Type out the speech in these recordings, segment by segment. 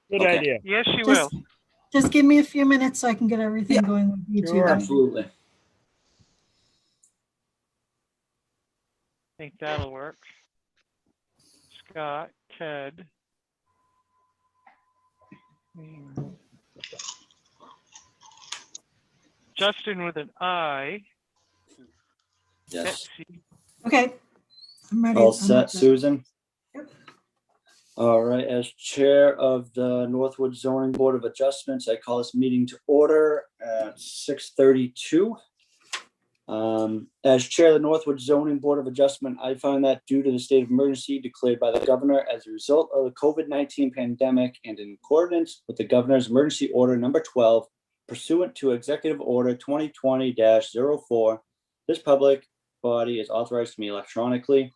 Good Okay. idea. Yes, you will. Just give me a few minutes so I can get everything going with YouTube. Sure. Absolutely. I think that'll work. Scott, Ted. Justin with an I. Yes. Betsy. Okay, I'm ready. All I'm set, ready. Susan? Yep. All right, as chair of the Northwood Zoning Board of Adjustments, I call this meeting to order at 6:32. As chair of the Northwood Zoning Board of Adjustment, I find that due to the state of emergency declared by the governor as a result of the COVID-19 pandemic and in accordance with the governor's emergency order number 12 pursuant to executive order 2020-04, this public body is authorized to meet electronically.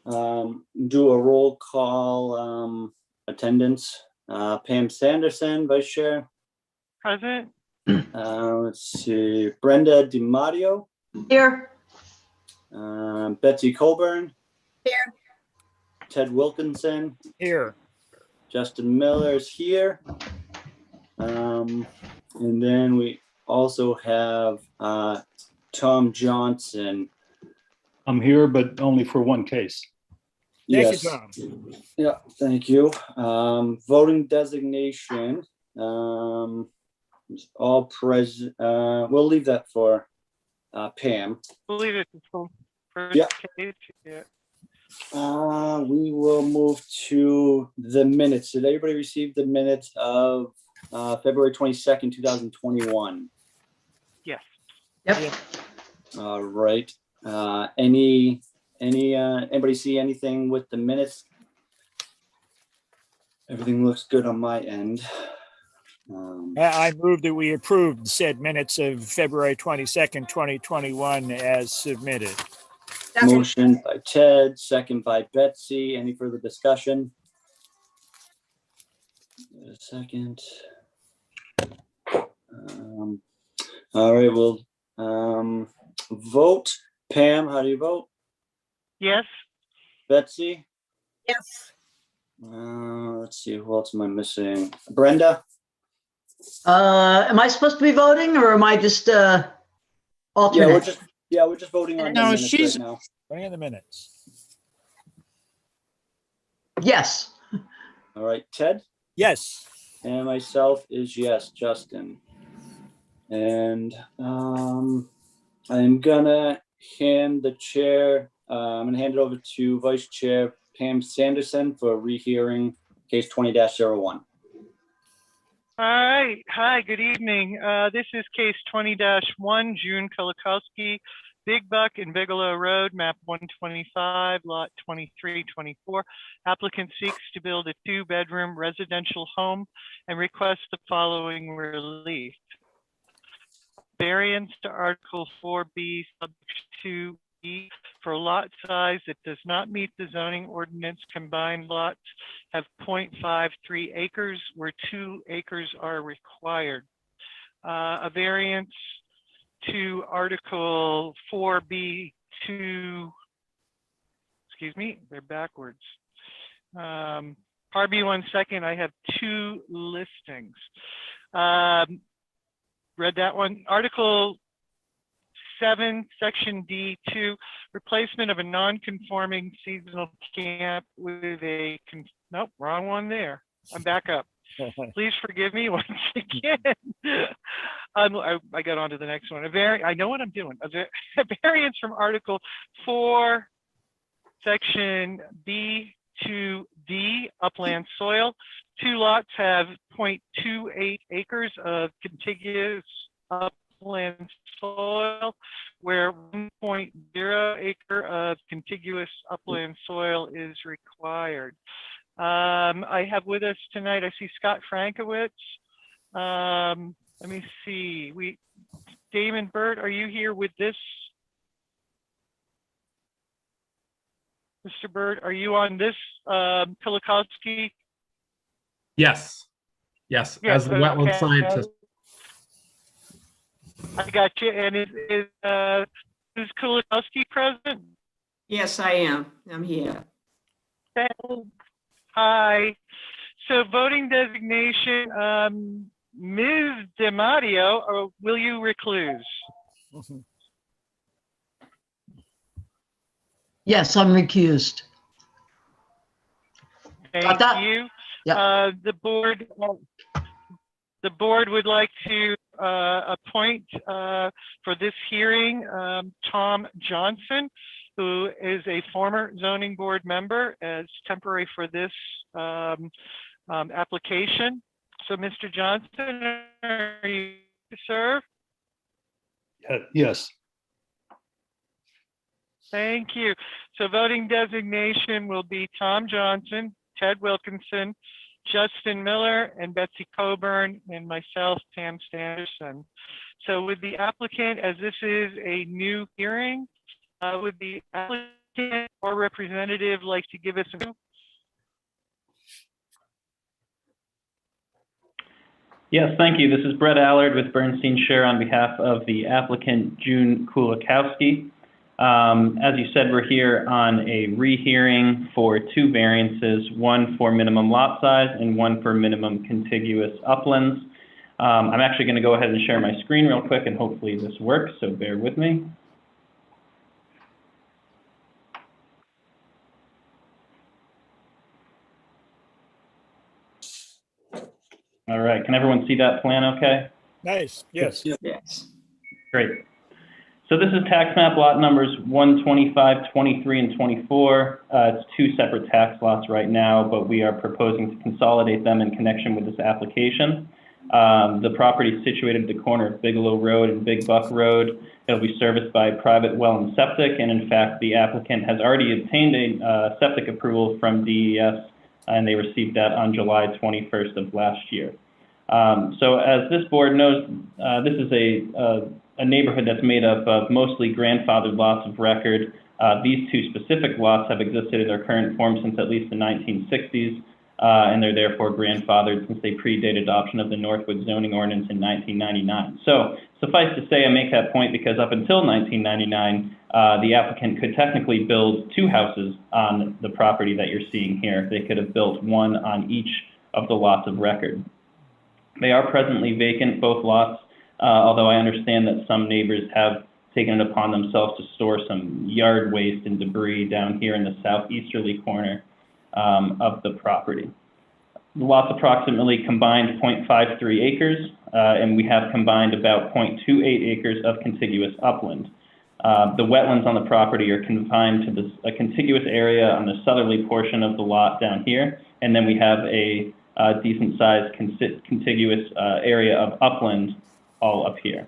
Do a roll call attendance. Pam Sanderson, vice chair. Present. Let's see, Brenda DiMatteo. Here. Betsy Colburn. Here. Ted Wilkinson. Here. Justin Miller is here. And then we also have Tom Johnson. I'm here, but only for one case. Thank you, Tom. Yeah, thank you. Voting designation. All present. We'll leave that for Pam. We'll leave it for first Yeah. case. Yeah. We will move to the minutes. Did everybody receive the minutes of February 22nd, 2021? Yes. Yep. All right. Anybody see anything with the minutes? Everything looks good on my end. I move that we approved said minutes of February 22nd, 2021 as submitted. Motion by Ted, second by Betsy. Any further discussion? A second. All right, we'll vote. Pam, how do you vote? Yes. Betsy? Yes. Let's see, who else am I missing? Brenda? Am I supposed to be voting or am I just alternate? We're just voting on the No, minutes she's- right now. Bring in the minutes. Yes. All right, Ted? Yes. And myself is yes, Justin. And I'm gonna hand the chair, I'm gonna hand it over to Vice Chair Pam Sanderson for rehearing case 20-01. All right. Hi, good evening. This is case 20-1, June Kulikowski, Big Buck in Bigelow Road, map 125, lot 2324. Applicant seeks to build a 2-bedroom residential home and requests the following relief. Variance to Article 4B, Subsection 2E for lot size that does not meet the zoning ordinance. Combined lots have 0.53 acres where 2 acres are required. A variance to Article 4B2, excuse me, they're backwards. Pardon me 1 second, I have 2 listings. Read that one. Article 7, Section D2, replacement of a non-conforming seasonal camp with a, nope, wrong one there. I'm back up. Please forgive me once again. I got on to the next one. I know what I'm doing. A variance from Article 4, Section B2D, upland soil. 2 lots have 0.28 acres of contiguous upland soil, where 1.0 acre of contiguous upland soil is required. I have with us tonight, I see Scott Frankowitz. Let me see, Damon Burt, are you here with this? Mr. Burt, are you on this Kulikowski? Yes. Yes. Yes, As the wetland okay. scientist. I got you. And is Kulikowski present? Yes, I am. I'm here. Hi. So voting designation, Ms. DiMatteo, or will you recluse? Yes, I'm recused. Thank that? you. Yeah. The board would like to appoint for this hearing Tom Johnson, who is a former zoning board member, as temporary for this application. So, Mr. Johnson, are you to serve? Yes. Thank you. So voting designation will be Tom Johnson, Ted Wilkinson, Justin Miller, and Betsy Coburn, and myself, Pam Standerson. So would the applicant, as this is a new hearing, would the applicant or representative like to give us a... Yes, thank you. This is Brett Allard with Bernstein Share on behalf of the applicant June Kulikowski. As you said, we're here on a rehearing for two variances, one for minimum lot size and one for minimum contiguous uplands. I'm actually going to go ahead and share my screen real quick, and hopefully this works, so bear with me. All right, can everyone see that plan okay? Nice, yes. Yes. Great. So this is tax map lot numbers 125, 23, and 24. It's two separate tax lots right now, but we are proposing to consolidate them in connection with this application. The property is situated at the corner of Bigelow Road and Big Buck Road. It'll be serviced by private well and septic, and in fact, the applicant has already obtained a septic approval from DES, and they received that on July 21st of last year. So as this board knows, this is a neighborhood that's made up of mostly grandfathered lots of record. These two specific lots have existed in their current form since at least the 1960s, and they're therefore grandfathered since they predate adoption of the Northwood zoning ordinance in 1999. So suffice to say, I make that point because up until 1999, the applicant could technically build two houses on the property that you're seeing here. They could have built one on each of the lots of record. They are presently vacant, both lots, although I understand that some neighbors have taken it upon themselves to store some yard waste and debris down here in the southeasterly corner of the property. The lots approximately combined 0.53 acres, and we have combined about 0.28 acres of contiguous upland. The wetlands on the property are confined to a contiguous area on the southerly portion of the lot down here, and then we have a decent-sized contiguous area of upland all up here.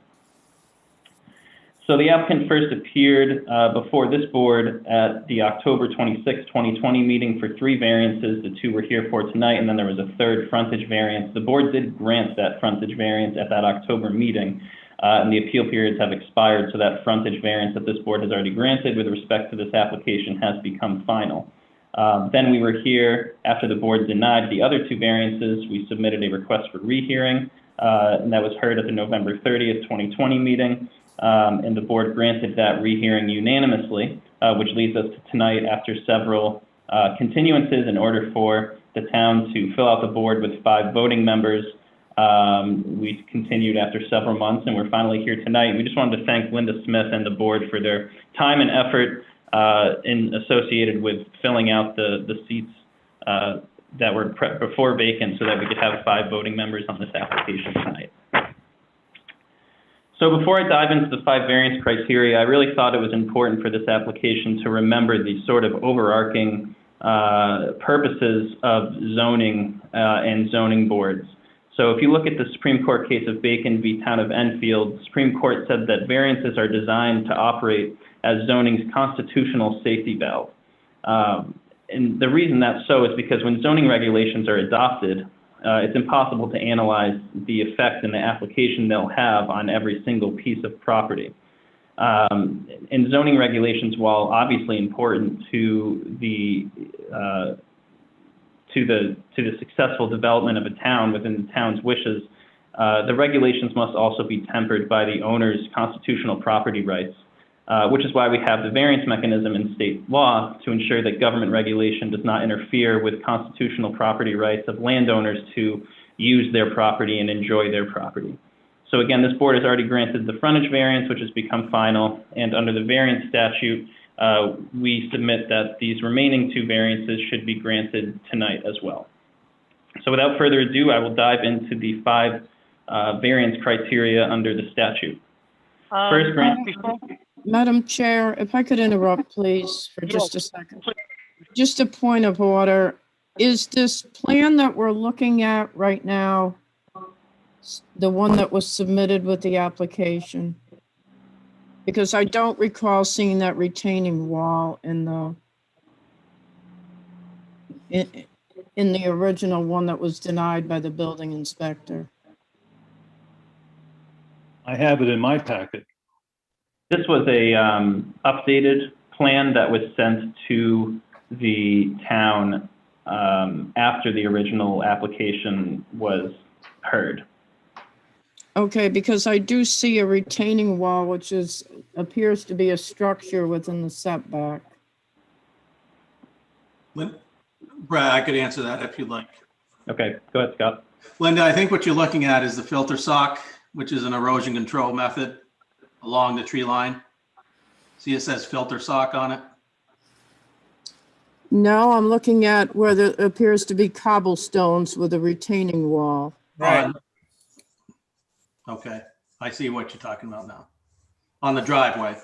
So the applicant first appeared before this board at the October 26, 2020 meeting for three variances. The two we're here for tonight, and then there was a third frontage variance. The board did grant that frontage variance at that October meeting, and the appeal periods have expired, so that frontage variance that this board has already granted with respect to this application has become final. Then we were here after the board denied the other two variances. We submitted a request for rehearing, and that was heard at the November 30th, 2020 meeting. And the board granted that rehearing unanimously, which leads us to tonight after several continuances in order for the town to fill out the board with 5 voting members. We continued after several months, and we're finally here tonight. We just wanted to thank Linda Smith and the board for their time and effort associated with filling out the seats that were before vacant so that we could have 5 voting members on this application tonight. So before I dive into the 5 variance criteria, I really thought it was important for this application to remember the sort of overarching purposes of zoning and zoning boards. So if you look at the Supreme Court case of Bacon v. Town of Enfield, the Supreme Court said that variances are designed to operate as zoning's constitutional safety valve. And the reason that's so is because when zoning regulations are adopted, it's impossible to analyze the effect and the application they'll have on every single piece of property. And zoning regulations, while obviously important to the successful development of a town within the town's wishes, the regulations must also be tempered by the owner's constitutional property rights. which is why we have the variance mechanism in state law to ensure that government regulation does not interfere with constitutional property rights of landowners to use their property and enjoy their property. So again, this board has already granted the frontage variance, which has become final, and under the variance statute, we submit that these remaining 2 variances should be granted tonight as well. So without further ado, I will dive into the 5 variance criteria under the statute. First, Madam Chair, if I could interrupt, please, for just a second. Just a point of order. Is this plan that we're looking at right now the one that was submitted with the application? Because I don't recall seeing that retaining wall in the original one that was denied by the building inspector. I have it in my packet. this was a updated plan that was sent to the town after the original application was heard. Okay, because I do see a retaining wall, which appears to be a structure within the setback. Brad, I could answer that if you'd like. Okay, go ahead, Scott. Linda, I think what you're looking at is the filter sock, which is an erosion control method along the tree line. See, it says filter sock on it. No, I'm looking at where there appears to be cobblestones with a retaining wall. Right. Okay, I see what you're talking about now. On the driveway.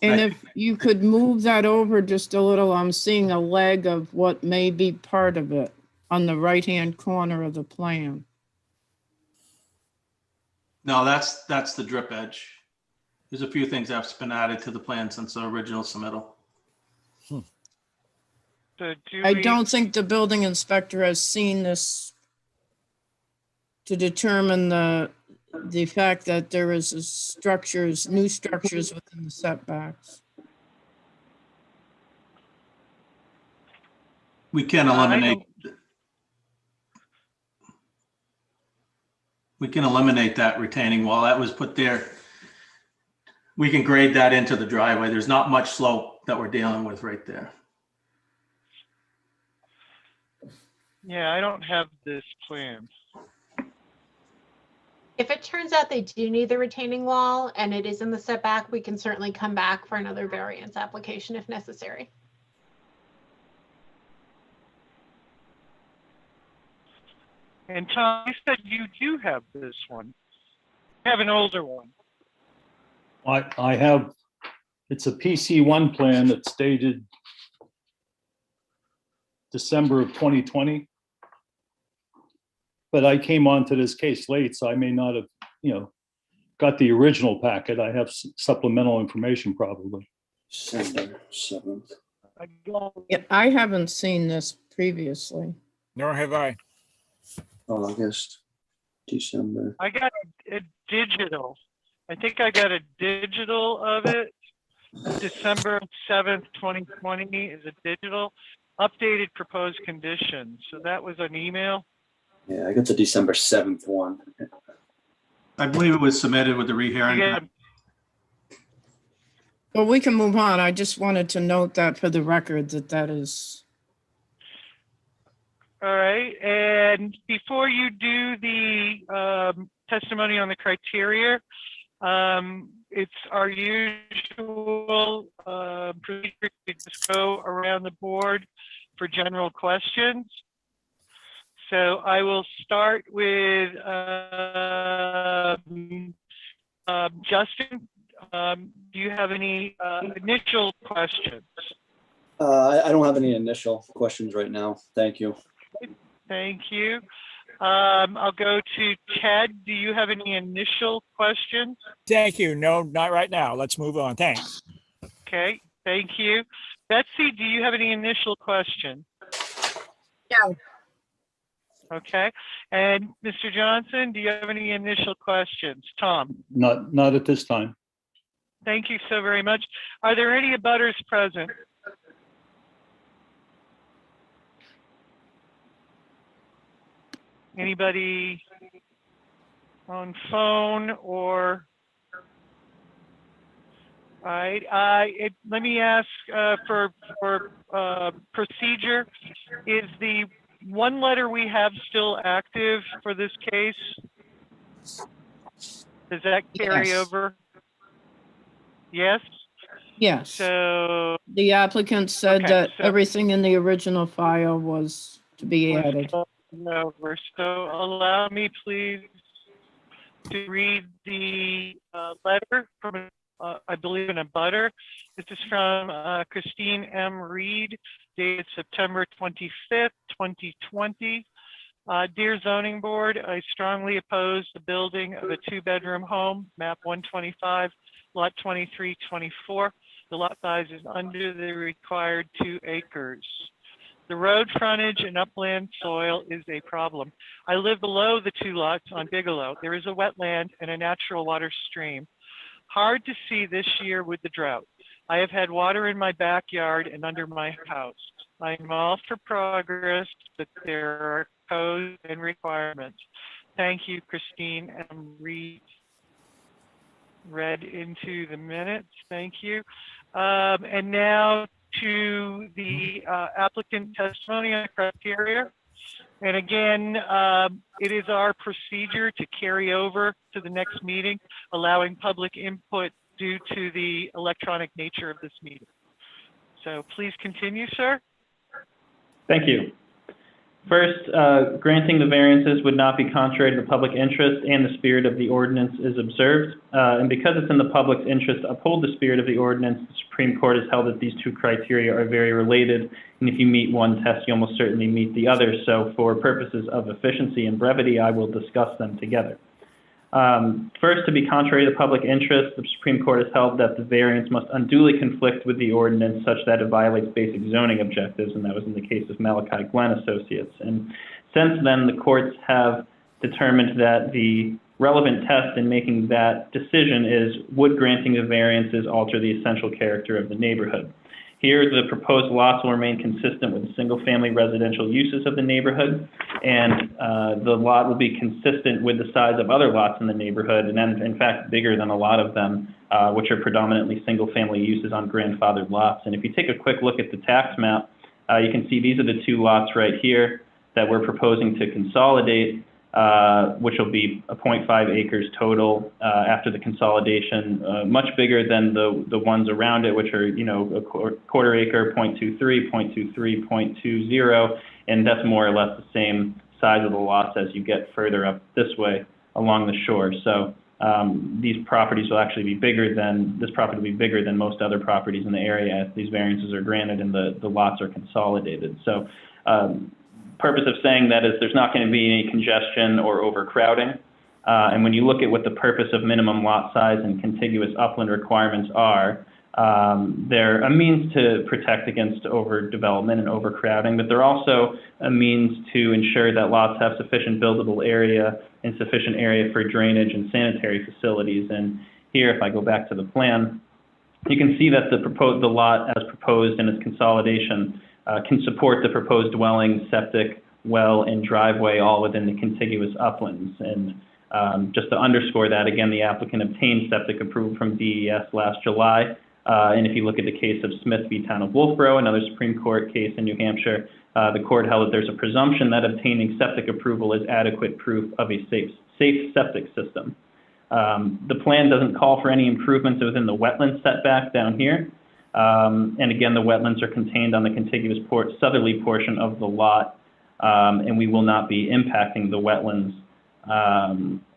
And if you could move that over just a little, I'm seeing a leg of what may be part of it on the right-hand corner of the plan. No, that's the drip edge. There's a few things that's been added to the plan since the original submittal. So I don't think the building inspector has seen this to determine the fact that there is new structures within the setbacks. We can eliminate that retaining wall. That was put there. We can grade that into the driveway. There's not much slope that we're dealing with right there. Yeah, I don't have this plan. If it turns out they do need the retaining wall and it is in the setback, we can certainly come back for another variance application if necessary. And Tom, you said you do have this one. I have an older one. I have, it's a PC1 plan that's dated December of 2020. But I came onto this case late, so I may not have, got the original packet. I have supplemental information probably. December 7th. Yeah, I haven't seen this previously. Nor have I. August, December. I got a digital. I think I got a digital of it. December 7th, 2020 is a digital. Updated proposed conditions. So that was an email. Yeah, I got the December 7th one. I believe it was submitted with the rehearing. Yeah. Well, we can move on. I just wanted to note that for the record that is. All right. And before you do the testimony on the criteria, it's our usual procedure to just go around the board for general questions. So I will start with Justin. Do you have any initial questions? I don't have any initial questions right now. Thank you. Thank you. I'll go to Ted. Do you have any initial questions? Thank you. No, not right now. Let's move on. Thanks. Okay, thank you. Betsy, do you have any initial questions? No. Okay. And Mr. Johnson, do you have any initial questions? Tom? Not at this time. Thank you so very much. Are there any abutters present? Anybody on phone or right, let me ask for procedure. Is the one letter we have still active for this case? Does that carry Yes. over? Yes? Yes. So, The applicant said Okay, that so- everything in the original file was to be added. over. So allow me please to read the letter from, I believe, in a butter. This is from Christine M. Reed, dated September 25th, 2020. Dear Zoning Board, I strongly oppose the building of a two-bedroom home, map 125, lot 2324. The lot size is under the required 2 acres. The road frontage and upland soil is a problem. I live below the 2 lots on Bigelow. There is a wetland and a natural water stream. Hard to see this year with the drought. I have had water in my backyard and under my house. I'm all for progress, but there are codes and requirements. Thank you, Christine M. Reed. Read into the minutes. Thank you. And now to the applicant testimony on criteria. And again, it is our procedure to carry over to the next meeting, allowing public input due to the electronic nature of this meeting. So please continue, sir. Thank you. First, granting the variances would not be contrary to the public interest and the spirit of the ordinance is observed. And because it's in the public's interest to uphold the spirit of the ordinance, the Supreme Court has held that these 2 criteria are very related. And if you meet one test, you almost certainly meet the other. So for purposes of efficiency and brevity, I will discuss them together. First, to be contrary to public interest, the Supreme Court has held that the variance must unduly conflict with the ordinance such that it violates basic zoning objectives, and that was in the case of Malachi Glenn Associates. And since then, the courts have determined that the relevant test in making that decision is, would granting the variances alter the essential character of the neighborhood? Here, the proposed lots will remain consistent with the single-family residential uses of the neighborhood, and the lot will be consistent with the size of other lots in the neighborhood, and then, in fact, bigger than a lot of them, which are predominantly single-family uses on grandfathered lots. And if you take a quick look at the tax map, you can see these are the 2 lots right here that we're proposing to consolidate, which will be 0.5 acres total after the consolidation, much bigger than the ones around it, which are, you know, a quarter acre, 0.23, 0.23, 0.20, and that's more or less the same size of the lots as you get further up this way along the shore. So these properties will actually be bigger than, this property will be bigger than most other properties in the area as these variances are granted and the lots are consolidated. So purpose of saying that is there's not going to be any congestion or overcrowding. And when you look at what the purpose of minimum lot size and contiguous upland requirements are, they're a means to protect against overdevelopment and overcrowding, but they're also a means to ensure that lots have sufficient buildable area and sufficient area for drainage and sanitary facilities. And here, if I go back to the plan, you can see that the lot as proposed in its consolidation can support the proposed dwelling, septic, well, and driveway all within the contiguous uplands. And just to underscore that, again, the applicant obtained septic approval from DES last July. And if you look at the case of Smith v. Town of Wolfboro, another Supreme Court case in New Hampshire, the court held that there's a presumption that obtaining septic approval is adequate proof of a safe septic system. The plan doesn't call for any improvements within the wetland setback down here. And again, the wetlands are contained on the contiguous southerly portion of the lot, and we will not be impacting the wetlands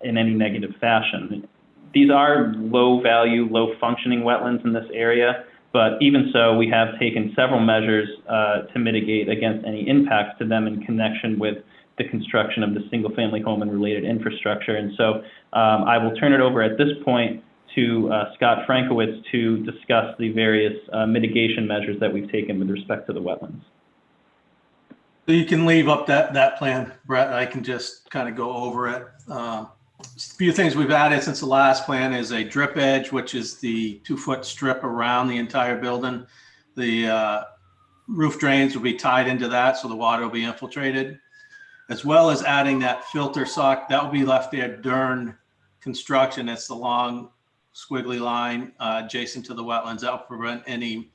in any negative fashion. These are low value, low functioning wetlands in this area, but even so, we have taken several measures to mitigate against any impacts to them in connection with the construction of the single family home and related infrastructure. And so I will turn it over at this point to Scott Frankowitz to discuss the various mitigation measures that we've taken with respect to the wetlands. So you can leave up that plan, Brett. I can just kind of go over it. A few things we've added since the last plan is a drip edge, which is the 2-foot strip around the entire building. The roof drains will be tied into that, so the water will be infiltrated, as well as adding that filter sock that will be left there during construction. It's the long squiggly line adjacent to the wetlands. That will prevent any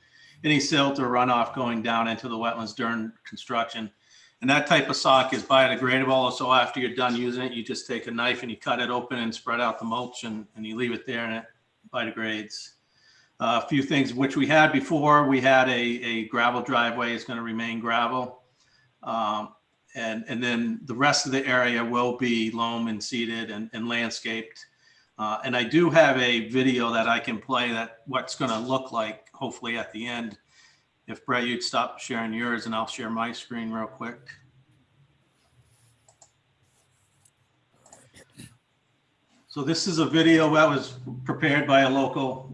silt or runoff going down into the wetlands during construction. And that type of sock is biodegradable. So after you're done using it, you just take a knife and you cut it open and spread out the mulch and you leave it there and it biodegrades. A few things which we had before, we had a gravel driveway. It's going to remain gravel. And then the rest of the area will be loam and seeded and landscaped. And I do have a video that I can play that what's going to look like, hopefully at the end. If Brett, you'd stop sharing yours and I'll share my screen real quick. So this is a video that was prepared by a local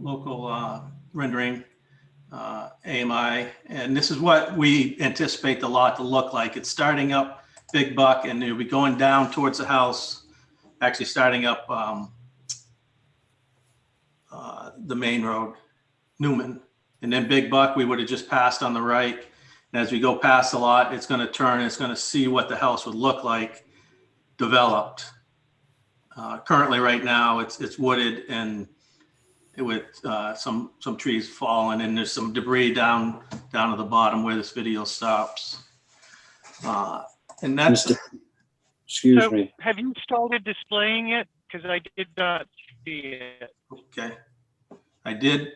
rendering AMI, and this is what we anticipate the lot to look like. It's starting up Big Buck, and it'll be going down towards the house, actually starting up the main road, Newman, and then Big Buck we would have just passed on the right. And as we go past the lot, it's going to turn. It's going to see what the house would look like developed. Currently, right now, it's wooded and with some trees falling, and there's some debris down at the bottom where this video stops. And that's. Excuse me. Have you started displaying it? Because I did not see it. Okay, I did.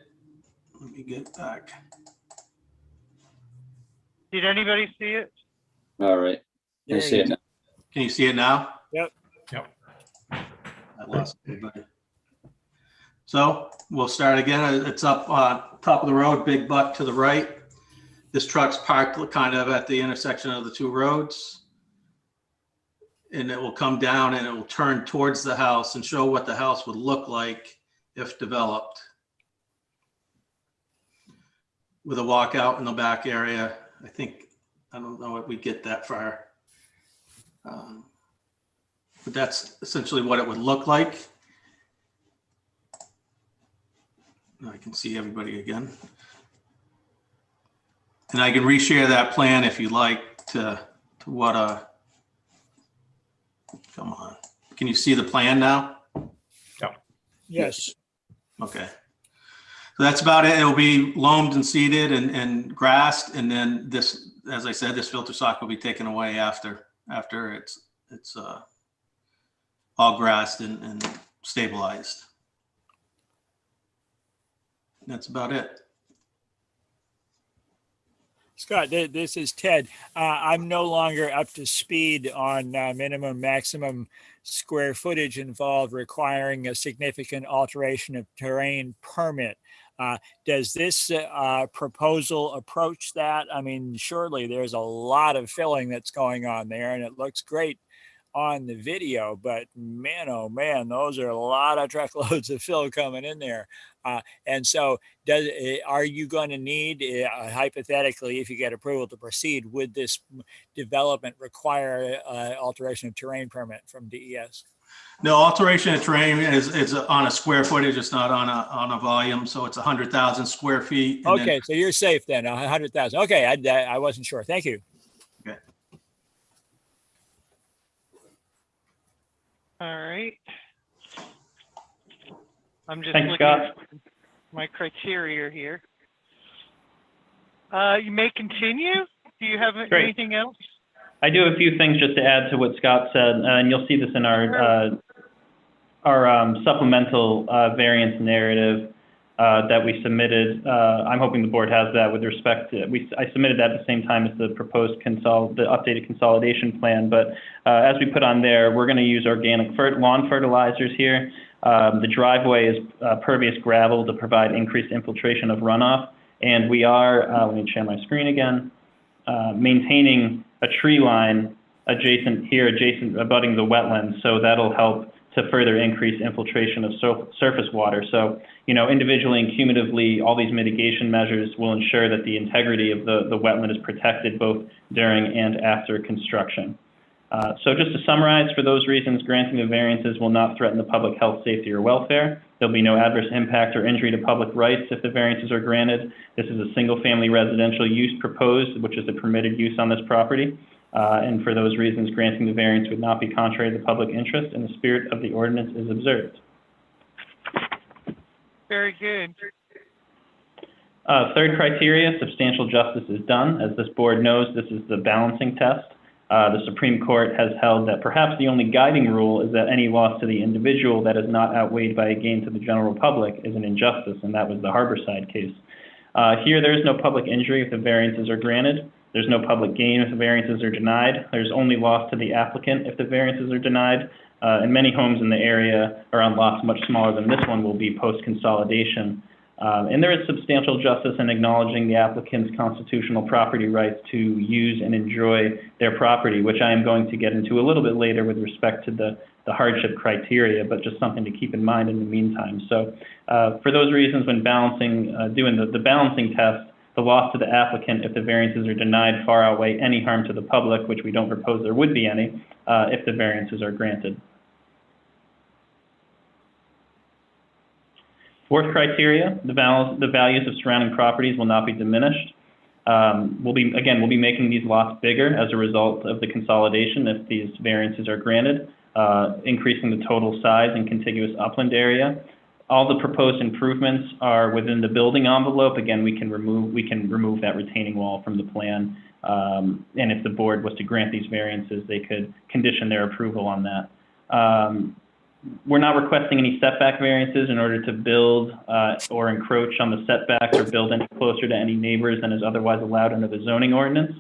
Let me get back. Did anybody see it? All right. I see it now. Can you see it now? Yep. I lost everybody. So we'll start again. It's up on top of the road, Big Buck to the right. This truck's parked kind of at the intersection of the two roads. And it will come down and it will turn towards the house and show what the house would look like if developed. With a walkout in the back area. I don't know if we get that far. But that's essentially what it would look like. I can see everybody again. And I can reshare that plan if you like to what come on. Can you see the plan now? Yes. Okay. So that's about it. It'll be loamed and seeded and grassed. And then this, as I said, this filter sock will be taken away after it's all grassed and stabilized. That's about it. Scott, this is Ted. I'm no longer up to speed on minimum, maximum square footage involved requiring a significant alteration of terrain permit. Does this proposal approach that? I mean, surely there's a lot of filling that's going on there and it looks great on the video, but man, oh man, those are a lot of truckloads of fill coming in there. And so are you going to need, hypothetically, if you get approval to proceed, would this development require alteration of terrain permit from DES? No, alteration of terrain is on a square footage. It's not on a volume. So it's 100,000 square feet. Okay, so you're safe then, 100,000. Okay, I wasn't sure. Thank you. Okay. All right. I'm just Thanks, looking Scott. at my criteria here. You may continue. Do you have Great. anything else? I do have a few things just to add to what Scott said, and you'll see this in our supplemental variance narrative that we submitted. I'm hoping the board has that with respect to, I submitted that at the same time as the proposed the updated consolidation plan. But as we put on there, we're going to use organic lawn fertilizers here. The driveway is pervious gravel to provide increased infiltration of runoff. And we are, let me share my screen again, maintaining a tree line adjacent abutting the wetlands. So that'll help to further increase infiltration of surface water. So, individually and cumulatively, all these mitigation measures will ensure that the integrity of the wetland is protected both during and after construction. So just to summarize, for those reasons, granting the variances will not threaten the public health, safety, or welfare. There'll be no adverse impact or injury to public rights if the variances are granted. This is a single-family residential use proposed, which is a permitted use on this property. And for those reasons, granting the variance would not be contrary to the public interest, and the spirit of the ordinance is observed. Very good. Third criteria, substantial justice is done. As this board knows, this is the balancing test. The Supreme Court has held that perhaps the only guiding rule is that any loss to the individual that is not outweighed by a gain to the general public is an injustice, and that was the Harborside case. Here, there is no public injury if the variances are granted. There's no public gain if the variances are denied. There's only loss to the applicant if the variances are denied. And many homes in the area are on lots much smaller than this one will be post-consolidation. And there is substantial justice in acknowledging the applicant's constitutional property rights to use and enjoy their property, which I am going to get into a little bit later with respect to the hardship criteria, but just something to keep in mind in the meantime. So for those reasons, when balancing, doing the balancing test, the loss to the applicant if the variances are denied far outweigh any harm to the public, which we don't propose there would be any if the variances are granted. Fourth criteria, the values of surrounding properties will not be diminished. We'll be making these lots bigger as a result of the consolidation if these variances are granted, increasing the total size and contiguous upland area. All the proposed improvements are within the building envelope. Again, we can remove that retaining wall from the plan. And if the board was to grant these variances, they could condition their approval on that. We're not requesting any setback variances in order to build or encroach on the setbacks or build any closer to any neighbors than is otherwise allowed under the zoning ordinance.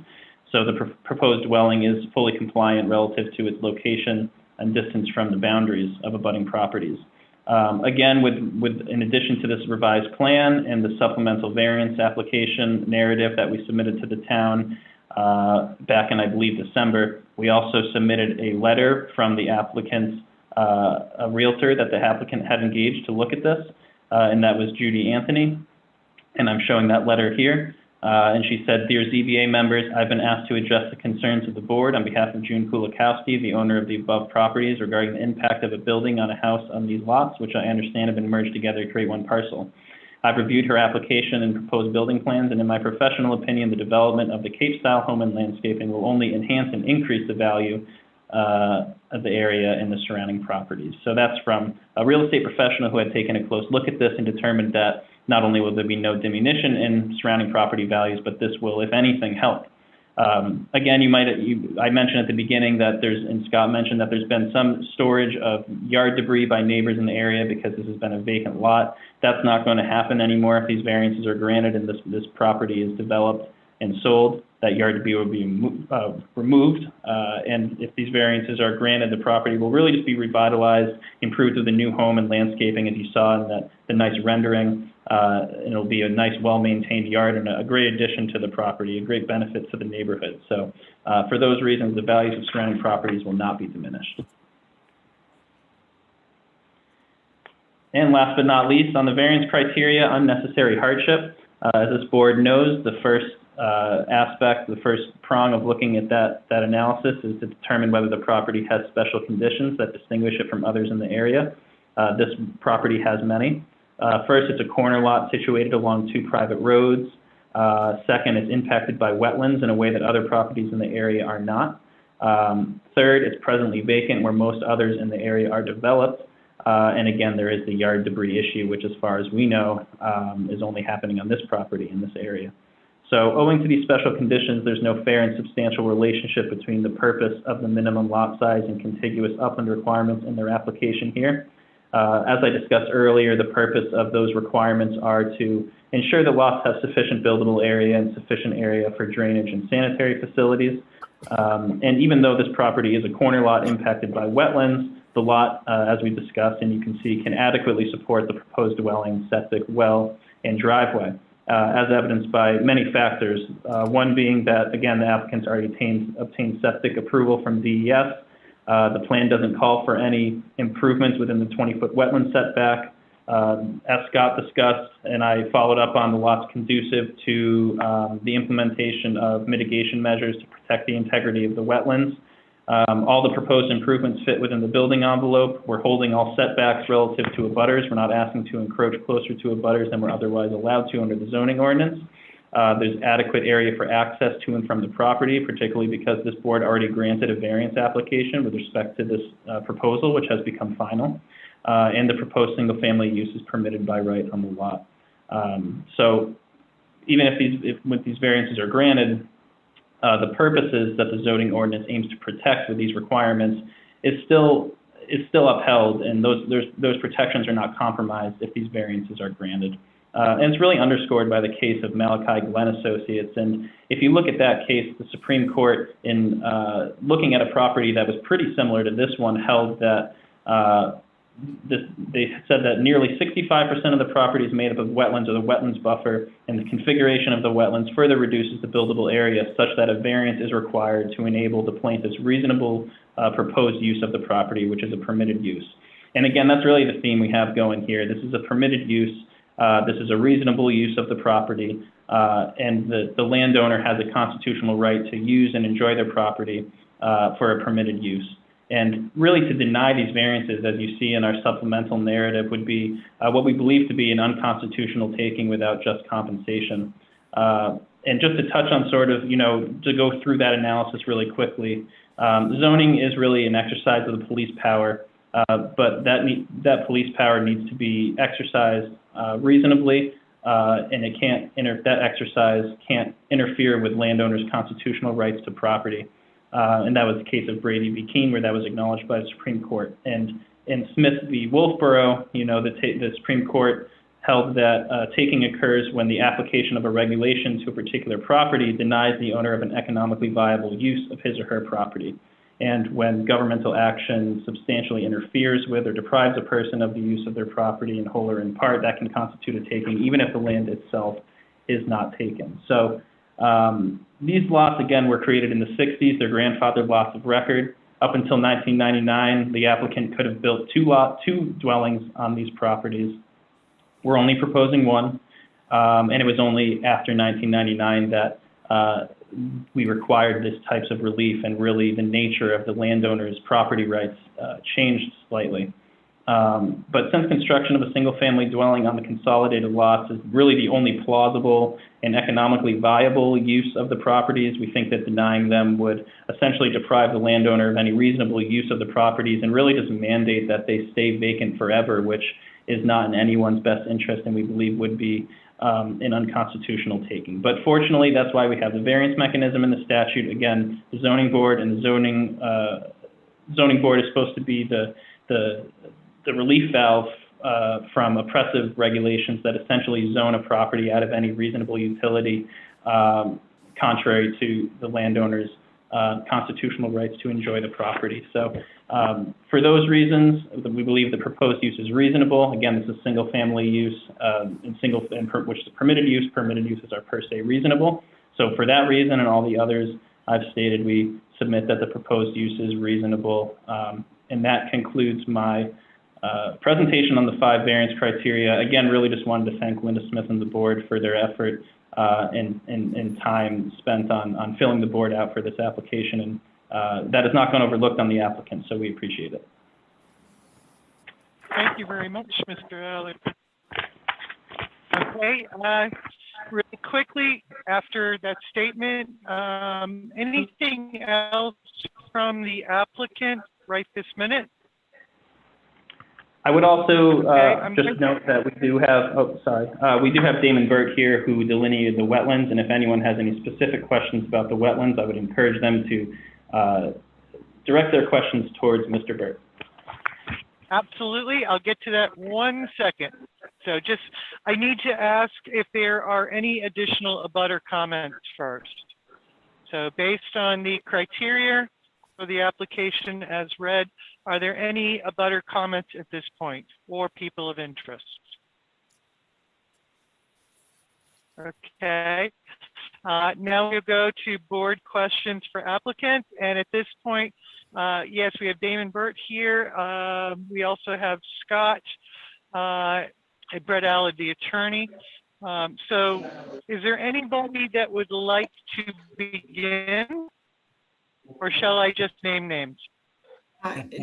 So the proposed dwelling is fully compliant relative to its location and distance from the boundaries of abutting properties. Again, in addition to this revised plan and the supplemental variance application narrative that we submitted to the town back in, I believe, December, we also submitted a letter from the applicant's a realtor that the applicant had engaged to look at this, and that was Judy Anthony. And I'm showing that letter here. And she said, "Dear ZBA members, I've been asked to address the concerns of the board on behalf of June Kulikowski, the owner of the above properties, regarding the impact of a building on a house on these lots, which I understand have been merged together to create one parcel. I've reviewed her application and proposed building plans, and in my professional opinion, the development of the Cape-style home and landscaping will only enhance and increase the value of the area and the surrounding properties." So that's from a real estate professional who had taken a close look at this and determined that not only will there be no diminution in surrounding property values, but this will, if anything, help. Again, I mentioned at the beginning that and Scott mentioned that there's been some storage of yard debris by neighbors in the area because this has been a vacant lot. That's not going to happen anymore if these variances are granted and this property is developed and sold. That yard debris will be removed, and if these variances are granted, the property will really just be revitalized, improved with the new home and landscaping, as you saw in the nice rendering. And it'll be a nice, well-maintained yard and a great addition to the property, a great benefit to the neighborhood. So for those reasons, the values of surrounding properties will not be diminished. And last but not least, on the variance criteria, unnecessary hardship. As this board knows, the first aspect, the first prong of looking at that analysis is to determine whether the property has special conditions that distinguish it from others in the area. This property has many. First, it's a corner lot situated along 2 private roads. Second, it's impacted by wetlands in a way that other properties in the area are not. Third, it's presently vacant where most others in the area are developed. And again, there is the yard debris issue, which as far as we know, is only happening on this property in this area. So owing to these special conditions, there's no fair and substantial relationship between the purpose of the minimum lot size and contiguous upland requirements in their application here. As I discussed earlier, the purpose of those requirements are to ensure the lots have sufficient buildable area and sufficient area for drainage and sanitary facilities. And even though this property is a corner lot impacted by wetlands, the lot, as we discussed and you can see, can adequately support the proposed dwelling, septic, well, and driveway, as evidenced by many factors. One being that, again, the applicants already obtained septic approval from DES. The plan doesn't call for any improvements within the 20-foot wetland setback. As Scott discussed, and I followed up on, the lot's conducive to the implementation of mitigation measures to protect the integrity of the wetlands. All the proposed improvements fit within the building envelope. We're holding all setbacks relative to abutters. We're not asking to encroach closer to abutters than we're otherwise allowed to under the zoning ordinance. There's adequate area for access to and from the property, particularly because this board already granted a variance application with respect to this proposal, which has become final. And the proposed single-family use is permitted by right on the lot. So even if these variances are granted, the purposes that the zoning ordinance aims to protect with these requirements is still upheld, and those protections are not compromised if these variances are granted. And it's really underscored by the case of Malachi Glenn Associates. And if you look at that case, the Supreme Court, in looking at a property that was pretty similar to this one, held that they said that nearly 65% of the property is made up of wetlands or the wetlands buffer, and the configuration of the wetlands further reduces the buildable area such that a variance is required to enable the plaintiff's reasonable proposed use of the property, which is a permitted use. And again, that's really the theme we have going here. This is a permitted use. This is a reasonable use of the property, and the landowner has a constitutional right to use and enjoy their property for a permitted use. And really, to deny these variances, as you see in our supplemental narrative, would be what we believe to be an unconstitutional taking without just compensation. And just to touch on sort of, to go through that analysis really quickly, zoning is really an exercise of the police power, but that police power needs to be exercised reasonably, and that exercise can't interfere with landowners' constitutional rights to property. And that was the case of Brady v. Keene, where that was acknowledged by the Supreme Court. And in Smith v. Wolfboro, the Supreme Court held that taking occurs when the application of a regulation to a particular property denies the owner of an economically viable use of his or her property. And when governmental action substantially interferes with or deprives a person of the use of their property in whole or in part, that can constitute a taking, even if the land itself is not taken. So these lots, again, were created in the 60s. They're grandfathered lots of record. Up until 1999, the applicant could have built two dwellings on these properties. We're only proposing one, and it was only after 1999 that we required this types of relief, and really the nature of the landowner's property rights changed slightly. But since construction of a single-family dwelling on the consolidated lots is really the only plausible and economically viable use of the properties, we think that denying them would essentially deprive the landowner of any reasonable use of the properties, and really just mandate that they stay vacant forever, which is not in anyone's best interest, and we believe would be an unconstitutional taking. But fortunately, that's why we have the variance mechanism in the statute. Again, the zoning board and the zoning board is supposed to be the relief valve from oppressive regulations that essentially zone a property out of any reasonable utility, contrary to the landowner's constitutional rights to enjoy the property. So for those reasons, we believe the proposed use is reasonable. Again, this is single-family use, which is a permitted use. Permitted uses are per se reasonable. So for that reason and all the others I've stated, we submit that the proposed use is reasonable. And that concludes my presentation on the 5 variance criteria. Again, really just wanted to thank Linda Smith and the board for their effort and time spent on filling the board out for this application. And that has not gone overlooked on the applicant, so we appreciate it. Thank you very much, Mr. Allard. Okay, really quickly after that statement, anything else from the applicant right this minute? I would also just note that we do have, we do have Damon Burt here who delineated the wetlands, and if anyone has any specific questions about the wetlands, I would encourage them to direct their questions towards Mr. Burt. Absolutely, I'll get to that 1 second. So I need to ask if there are any additional abutter comments first. So based on the criteria for the application as read, are there any abutter comments at this point or people of interest? Okay, now we'll go to board questions for applicant. And at this point, yes, we have Damon Burt here. We also have Scott, Brett Allard, the attorney. So is there anybody that would like to begin? Or shall I just name names?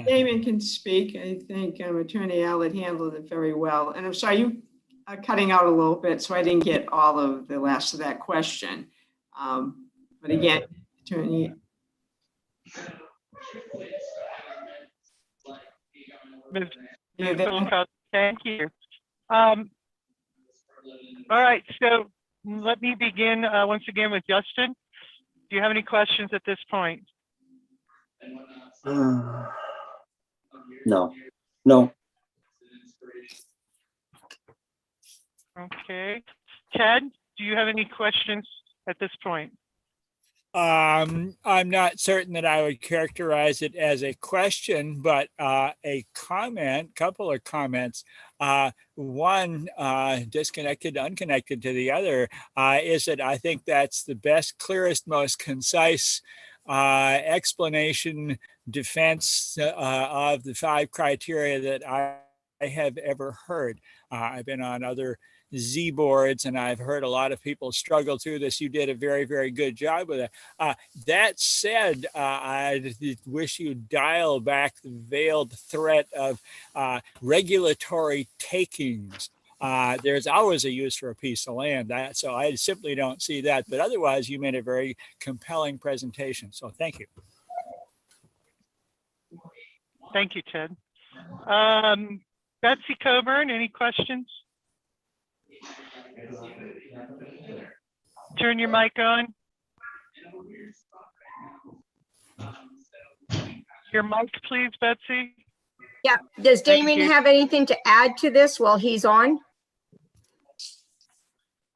Damon can speak. I think Attorney Allard handled it very well. And I'm sorry, cutting out a little bit, so I didn't get all of the last of that question. But again, Attorney. Ms. Bilkoski, thank you. All right, so let me begin once again with Justin. Do you have any questions at this point? No. No. Okay. Ted, do you have any questions at this point? I'm not certain that I would characterize it as a question, but a comment, couple of comments. One, disconnected, unconnected to the other, is that I think that's the best, clearest, most concise explanation, defense of the 5 criteria that I have ever heard. I've been on other Z boards and I've heard a lot of people struggle through this. You did a very, very good job with it. That said, I wish you'd dial back the veiled threat of regulatory takings. There's always a use for a piece of land. So I simply don't see that. But otherwise, you made a very compelling presentation. So thank you. Thank you, Ted. Betsy Coburn, any questions? Turn your mic on. Your mic, please, Betsy. Yeah. Does Damien have anything to add to this while he's on?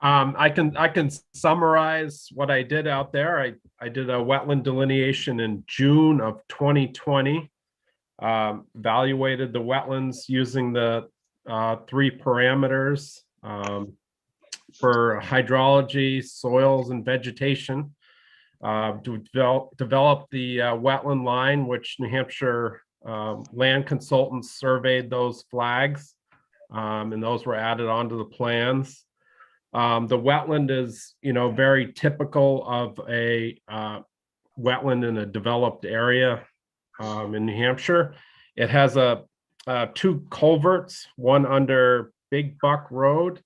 I can summarize what I did out there. I did a wetland delineation in June of 2020. Evaluated the wetlands using the 3 parameters for hydrology, soils, and vegetation. To develop the wetland line, which New Hampshire land consultants surveyed those flags, and those were added onto the plans. The wetland is, very typical of a wetland in a developed area in New Hampshire. It has 2 culverts, one under Big Buck Road.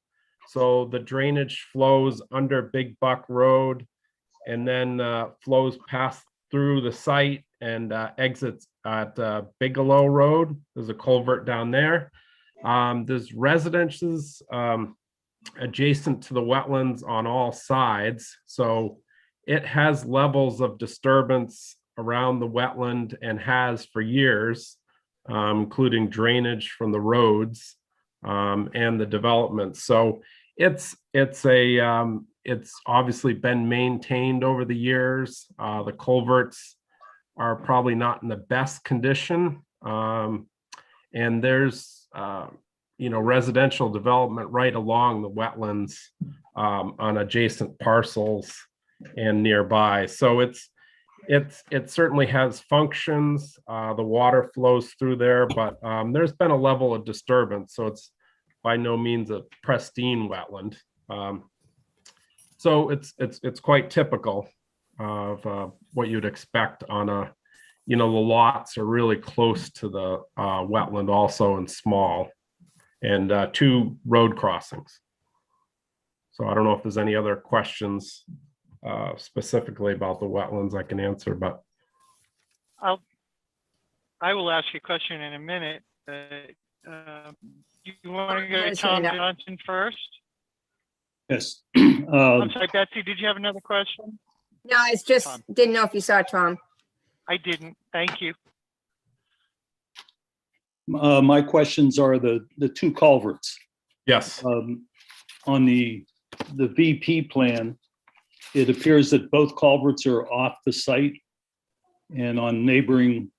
So the drainage flows under Big Buck Road and then flows past through the site and exits at Bigelow Road. There's a culvert down there. There's residences adjacent to the wetlands on all sides. So it has levels of disturbance around the wetland and has for years, including drainage from the roads and the development. So it's obviously been maintained over the years. The culverts are probably not in the best condition, and there's residential development right along the wetlands on adjacent parcels and nearby. So it certainly has functions. The water flows through there, but there's been a level of disturbance, so it's by no means a pristine wetland. So it's quite typical of what you'd expect on a, the lots are really close to the wetland also and small, and 2 road crossings. So I don't know if there's any other questions specifically about the wetlands I can answer, but I will ask you a question in a minute. You want to go to Tom Johnson first? Yes. I'm sorry, Betsy, did you have another question? No, it's just Tom. Didn't know if you saw Tom. I didn't. Thank you. My questions are the 2 culverts. Yes. On the VP plan, it appears that both culverts are off the site and on neighboring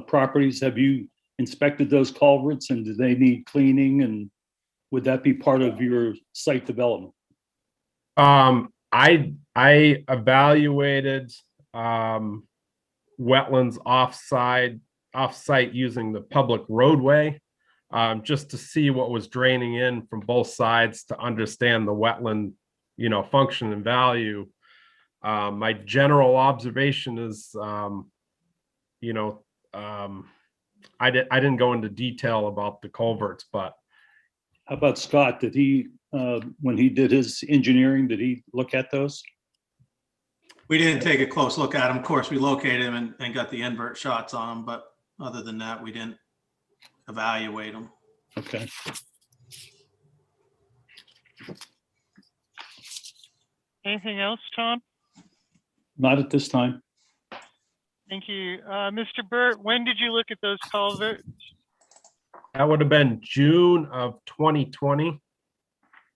properties. Have you inspected those culverts, and do they need cleaning, and would that be part of your site development? I evaluated wetlands off-site using the public roadway, just to see what was draining in from both sides to understand the wetland, function and value. My general observation is, I didn't go into detail about the culverts, but How about Scott? Did he, when he did his engineering, did he look at those? We didn't take a close look at him. Of course, we located him and got the invert shots on him, but other than that, we didn't evaluate him. Okay. Anything else, Tom? Not at this time. Thank you. Mr. Burt, when did you look at those culverts? That would have been June of 2020.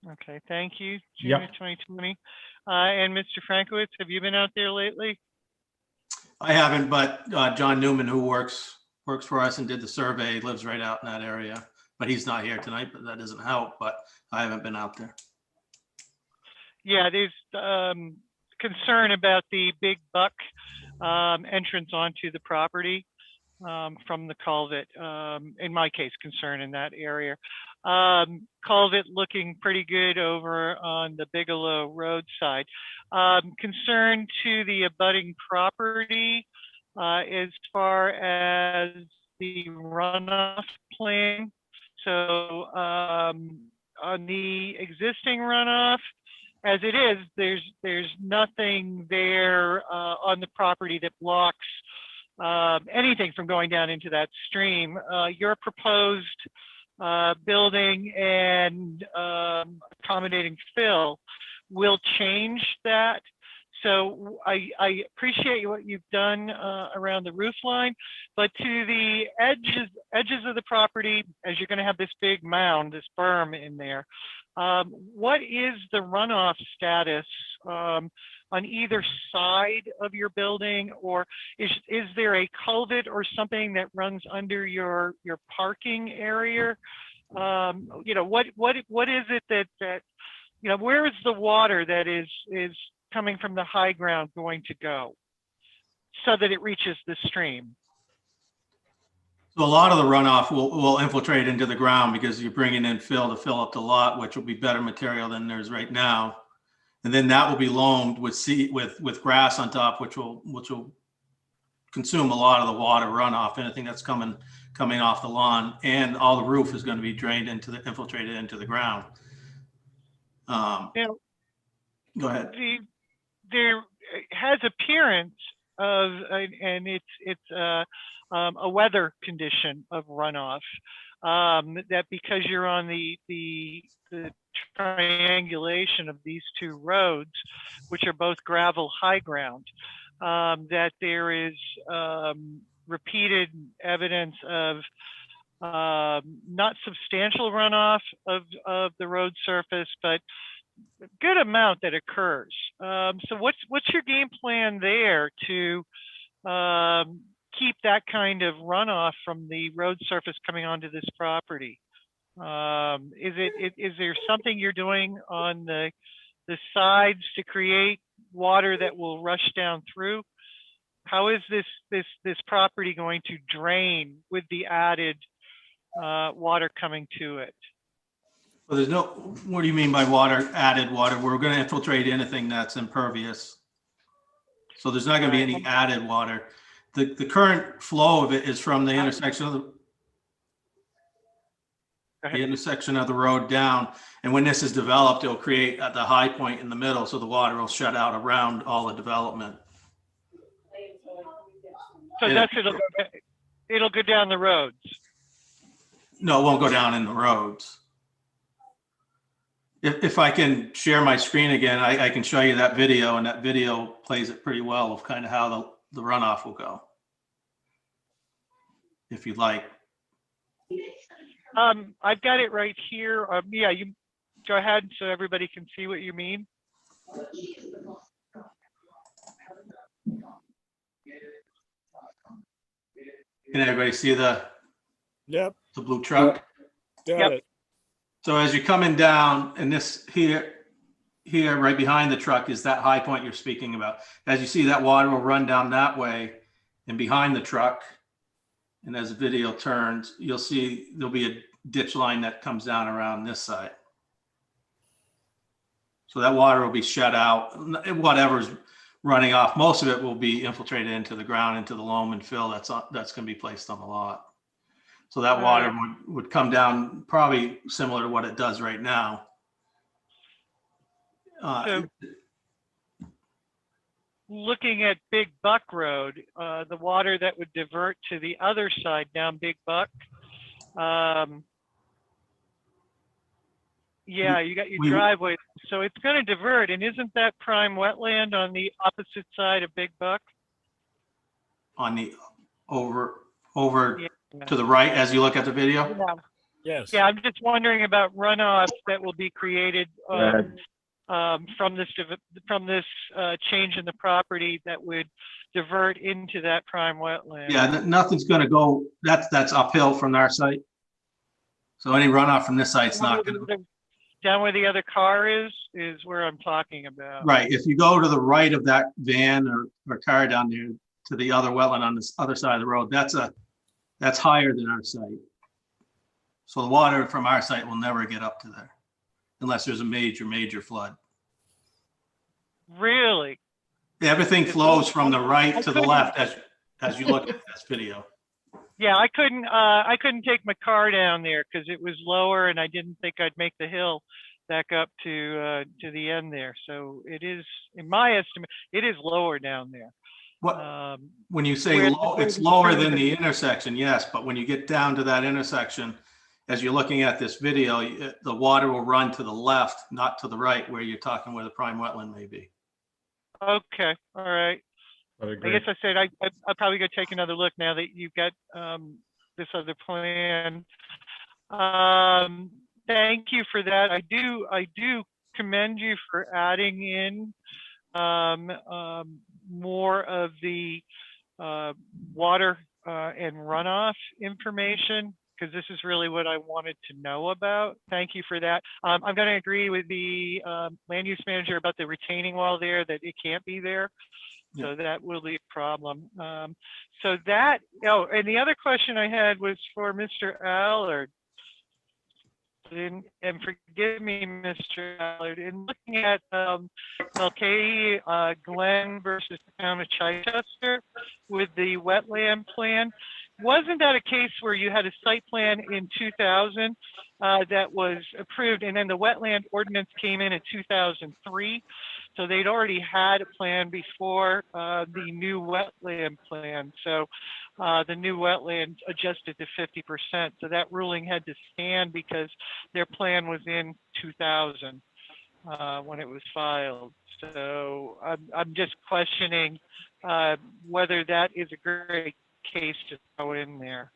Okay, thank you. June Yep. of 2020. And Mr. Frankowitz, have you been out there lately? I haven't, but John Newman, who works for us and did the survey, lives right out in that area. But he's not here tonight, but that doesn't help. But I haven't been out there. Yeah, there's concern about the big buck entrance onto the property from the culvert. In my case, concern in that area. Culvert looking pretty good over on the Bigelow Road side. Concern to the abutting property as far as the runoff plan. So on the existing runoff, as it is, there's nothing there on the property that blocks anything from going down into that stream. Your proposed building and accommodating fill will change that. So I appreciate what you've done around the roof line, but to the edges of the property, as you're going to have this big mound, this berm in there, what is the runoff status on either side of your building, or is there a culvert or something that runs under your parking area? You know, what is it that you know, where is the water that is coming from the high ground going to go so that it reaches the stream? So a lot of the runoff will infiltrate into the ground because you're bringing in fill to fill up the lot, which will be better material than there's right now. And then that will be loamed with grass on top, which will consume a lot of the water runoff, anything that's coming off the lawn, and all the roof is going to be drained infiltrated into the ground. Now, go ahead. There has appearance of, and it's a weather condition of runoff, that because you're on the triangulation of these two roads, which are both gravel high ground, that there is repeated evidence of not substantial runoff of the road surface, but a good amount that occurs. So what's your game plan there to keep that kind of runoff from the road surface coming onto this property? Is there something you're doing on the sides to create water that will rush down through? How is this property going to drain with the added water coming to it? Well, there's no, what do you mean by added water? We're going to infiltrate anything that's impervious. So there's not going to be any added water. The current flow of it is from the intersection of the road down. And when this is developed, it'll create at the high point in the middle. So the water will shut out around all the development. So it'll go down the roads. No, it won't go down in the roads. If I can share my screen again, I can show you that video, and that video plays it pretty well of kind of how the runoff will go. If you'd like. I've got it right here. Yeah, you go ahead so everybody can see what you mean. Can everybody see the blue truck? Got it. So as you're coming down, and this here right behind the truck is that high point you're speaking about. As you see, that water will run down that way and behind the truck. And as the video turns, you'll see there'll be a ditch line that comes down around this side. So that water will be shut out. Whatever's running off, most of it will be infiltrated into the ground, into the loam and fill that's going to be placed on the lot. So that water would come down probably similar to what it does right now. So looking at Big Buck Road, the water that would divert to the other side down Big Buck. Yeah, you got your driveway, so it's going to divert. And isn't that prime wetland on the opposite side of Big Buck? On the over to the right as you look at the video? Yeah. Yes. Yeah, I'm just wondering about runoff that will be created from this change in the property that would divert into that prime wetland. Yeah, nothing's going to go. That's uphill from our site. So any runoff from this site's not going to. Down where the other car is where I'm talking about. Right. If you go to the right of that van or car down there to the other wetland on this other side of the road, that's higher than our site. So the water from our site will never get up to there unless there's a major flood. Really? Everything flows from the right to the left as you look at this video. Yeah, I couldn't take my car down there because it was lower and I didn't think I'd make the hill back up to the end there. So it is, in my estimate, it is lower down there. What, when you say low, it's lower than the intersection, yes, but when you get down to that intersection, as you're looking at this video, the water will run to the left, not to the right, where you're talking where the prime wetland may be. Okay, all right. I guess I said I'll probably go take another look now that you've got this other plan. Thank you for that. I do commend you for adding in more of the water and runoff information, because this is really what I wanted to know about. Thank you for that. I'm going to agree with the land use manager about the retaining wall there, that it can't be there. So that will be a problem. So that, and the other question I had was for Mr. Allard. And forgive me, Mr. Allard, in looking at Mulcahy Glen versus the town of Chichester with the wetland plan, wasn't that a case where you had a site plan in 2000 that was approved, and then the wetland ordinance came in 2003? So they'd already had a plan before the new wetland plan. So the new wetland adjusted to 50%. So that ruling had to stand because their plan was in 2000 when it was filed. So I'm just questioning whether that is a great case to throw in there.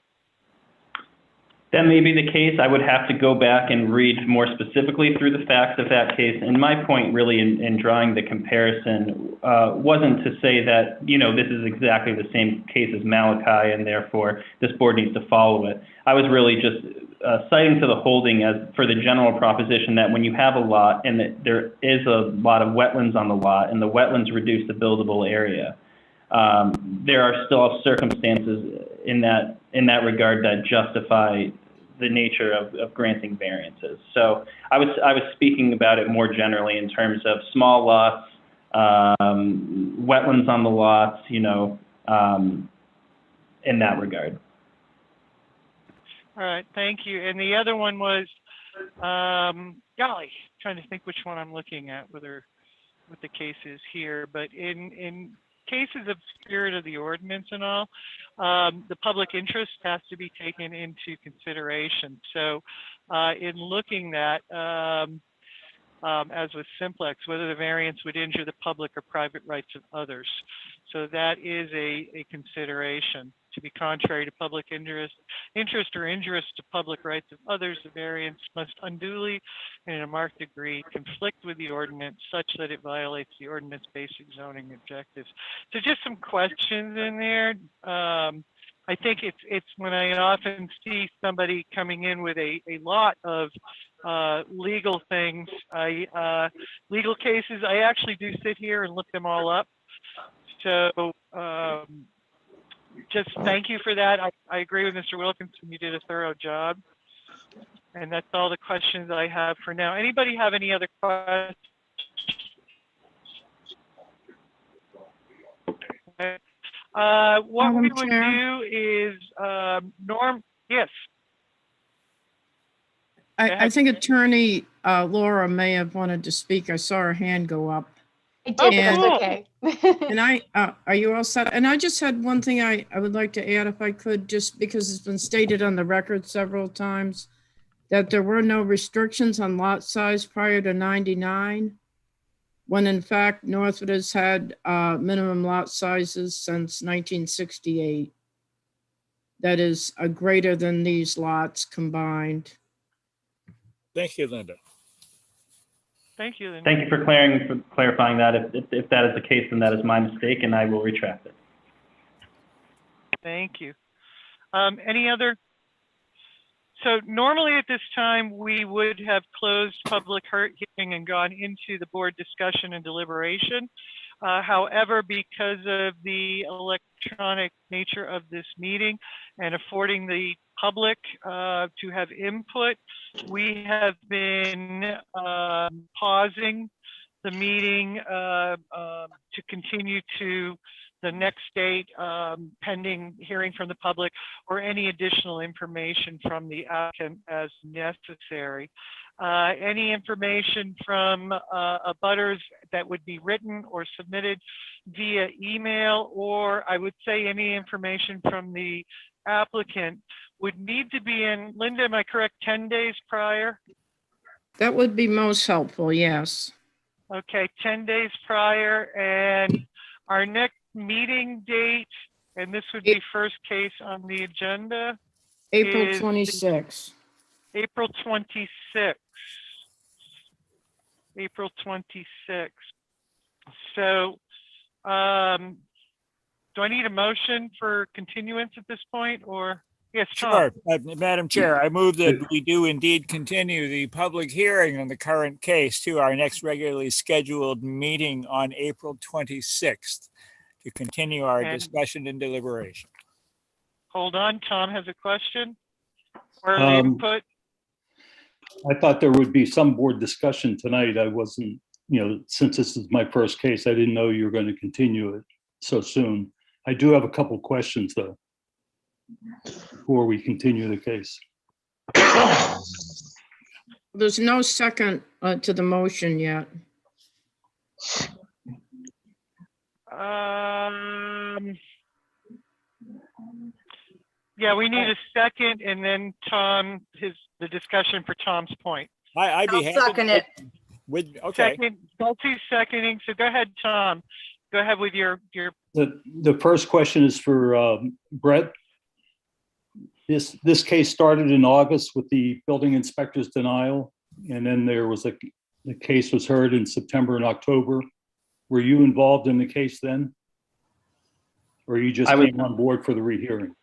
That may be the case. I would have to go back and read more specifically through the facts of that case. And my point really in drawing the comparison wasn't to say that, this is exactly the same case as Malachi and therefore this board needs to follow it. I was really just citing to the holding as for the general proposition that when you have a lot and that there is a lot of wetlands on the lot and the wetlands reduce the buildable area, there are still circumstances in that regard that justify the nature of granting variances. So I was speaking about it more generally in terms of small lots, wetlands on the lots, in that regard. All right, thank you. And the other one was, golly, trying to think which one I'm looking at, what the case is here, but in cases of spirit of the ordinance and all, the public interest has to be taken into consideration. So in looking at, as with simplex, whether the variance would injure the public or private rights of others. So that is a consideration. To be contrary to public interest or injurious to public rights of others, the variance must unduly and in a marked degree conflict with the ordinance such that it violates the ordinance basic zoning objectives. So just some questions in there. I think it's when I often see somebody coming in with a lot of legal things, legal cases, I actually do sit here and look them all up. So just thank you for that. I agree with Mr. Wilkinson. You did a thorough job. And that's all the questions I have for now. Anybody have any other questions? What we would do is, Yes. I think Attorney Laura may have wanted to speak. I saw her hand go up. I did, but And- that's okay. And are you all set? And I just had one thing I would like to add, if I could, just because it's been stated on the record several times, that there were no restrictions on lot size prior to 99, when in fact Northwood has had minimum lot sizes since 1968. That is greater than these lots combined. Thank you, Linda. Thank you. Linda. Thank you for clarifying that. If that is the case, then that is my mistake, and I will retract it. Thank you. Any other? So normally at this time, we would have closed public hearing and gone into the board discussion and deliberation. However, because of the electronic nature of this meeting and affording the public to have input, we have been pausing the meeting to continue to the next date pending hearing from the public or any additional information from the applicant as necessary. Any information from abutters that would be written or submitted via email, or I would say any information from the applicant would need to be in, Linda, am I correct, 10 days prior? That would be most helpful, yes. Okay, 10 days prior, and our next meeting date, and this would be first case on the agenda, April is 26th. April 26th. April 26th. So, do I need a motion for continuance at this point, or? Yes, Tom. Sure. Madam Chair, I move that we do indeed continue the public hearing on the current case to our next regularly scheduled meeting on April 26th to continue our And- discussion and deliberation. Hold on, Tom has a question or input. I thought there would be some board discussion tonight. I wasn't, since this is my first case, I didn't know you were going to continue it so soon. I do have a couple questions though, before we continue the case. There's no second to the motion yet. Yeah, we need a second, and then Tom, the discussion for Tom's point. I'd be I'll happy. second it. Okay. Second, Chelsea's seconding, so go ahead, Tom. Go ahead with your. The first question is for Brett. This case started in August with the building inspector's denial, and then the case was heard in September and October. Were you involved in the case then? Or you just came on board for the rehearing?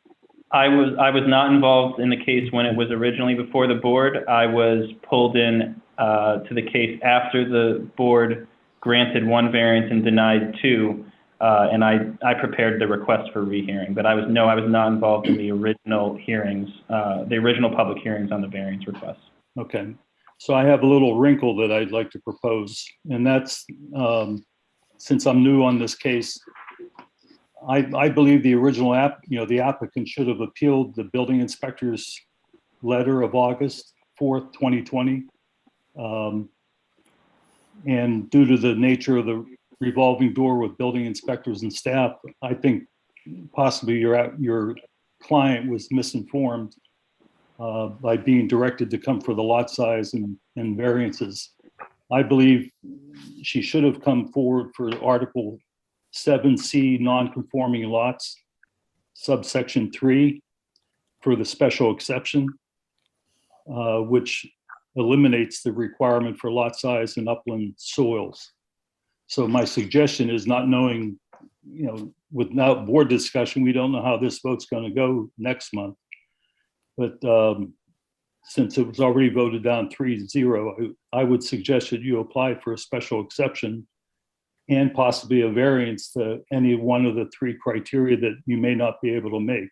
I was not involved in the case when it was originally before the board. I was pulled in to the case after the board granted one variance and denied two, and I prepared the request for rehearing. But I was not involved in the original hearings, the original public hearings on the variance request. Okay, so I have a little wrinkle that I'd like to propose, and that's since I'm new on this case, I believe the original the applicant should have appealed the building inspector's letter of August 4th, 2020. And due to the nature of the revolving door with building inspectors and staff, I think possibly your client was misinformed by being directed to come for the lot size and variances. I believe she should have come forward for Article 7C non-conforming lots, subsection 3, for the special exception, which eliminates the requirement for lot size and upland soils. So my suggestion is, not knowing, without board discussion, we don't know how this vote's going to go next month. But since it was already voted down 3-0, I would suggest that you apply for a special exception and possibly a variance to any one of the three criteria that you may not be able to make,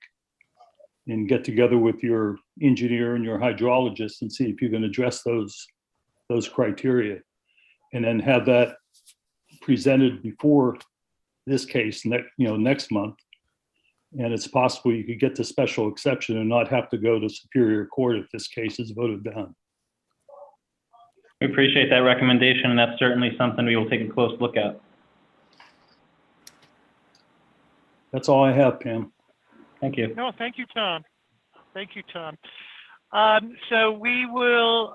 and get together with your engineer and your hydrologist and see if you can address those criteria, and then have that presented before this case next month. And it's possible you could get the special exception and not have to go to Superior Court if this case is voted down. We appreciate that recommendation, and that's certainly something we will take a close look at. That's all I have, Pam. Thank you. No, thank you, Tom. Thank you, Tom. So we will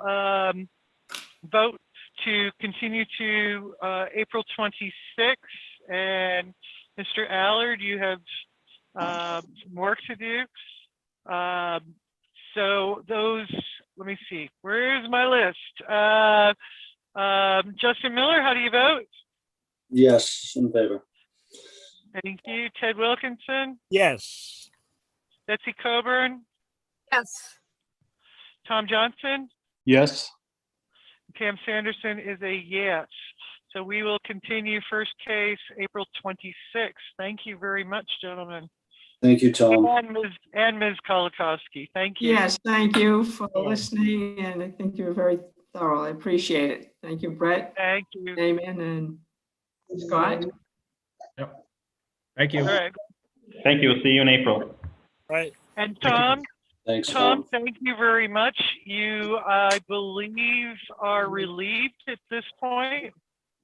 vote to continue to April 26th. And Mr. Allard, you have some work to do. So those, let me see, where is my list? Justin Miller, how do you vote? Yes, in favor. Thank you. Ted Wilkinson, Yes. Betsy Coburn, Yes. Tom Johnson, Yes. Pam Sanderson is a yes. So we will continue first case April 26th. Thank you very much, gentlemen. Thank you, Tom. And Ms. Kolakowski. Thank you. Yes, thank you for listening, and I think you were very thorough. I appreciate it. Thank you, Brett, Thank you. Damon, and Scott. Yep. Thank you. All right. Thank you. We'll see you in April. Right. And Tom, Thanks, Tom, Tom. thank you very much. You, I believe, are relieved at this point.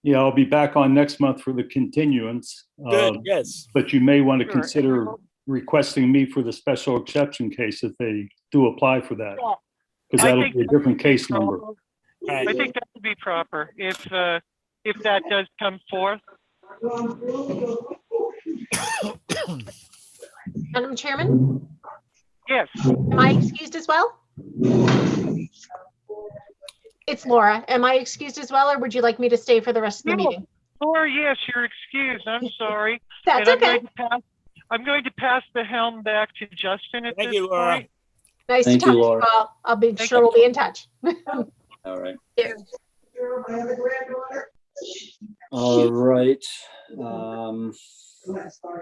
Yeah, I'll be back on next month for the continuance. Good. Yes. But you may want to Sure. consider requesting me for the special exception case if they do apply for that, because I that'll think be a different case number. I think that would be proper if that does come forth. Madam Chairman, Yes. am I excused as well? It's Laura. Am I excused as well, or would you like me to stay for the rest of the No. meeting? Or yes, you're excused. I'm sorry. That's And okay. I'm going to pass the helm back to Justin at Thank this you, Laura. point. Nice Thank to you, talk to you Laura. all. I'll be Thank sure you. we'll be in touch. All right. Yeah. All right.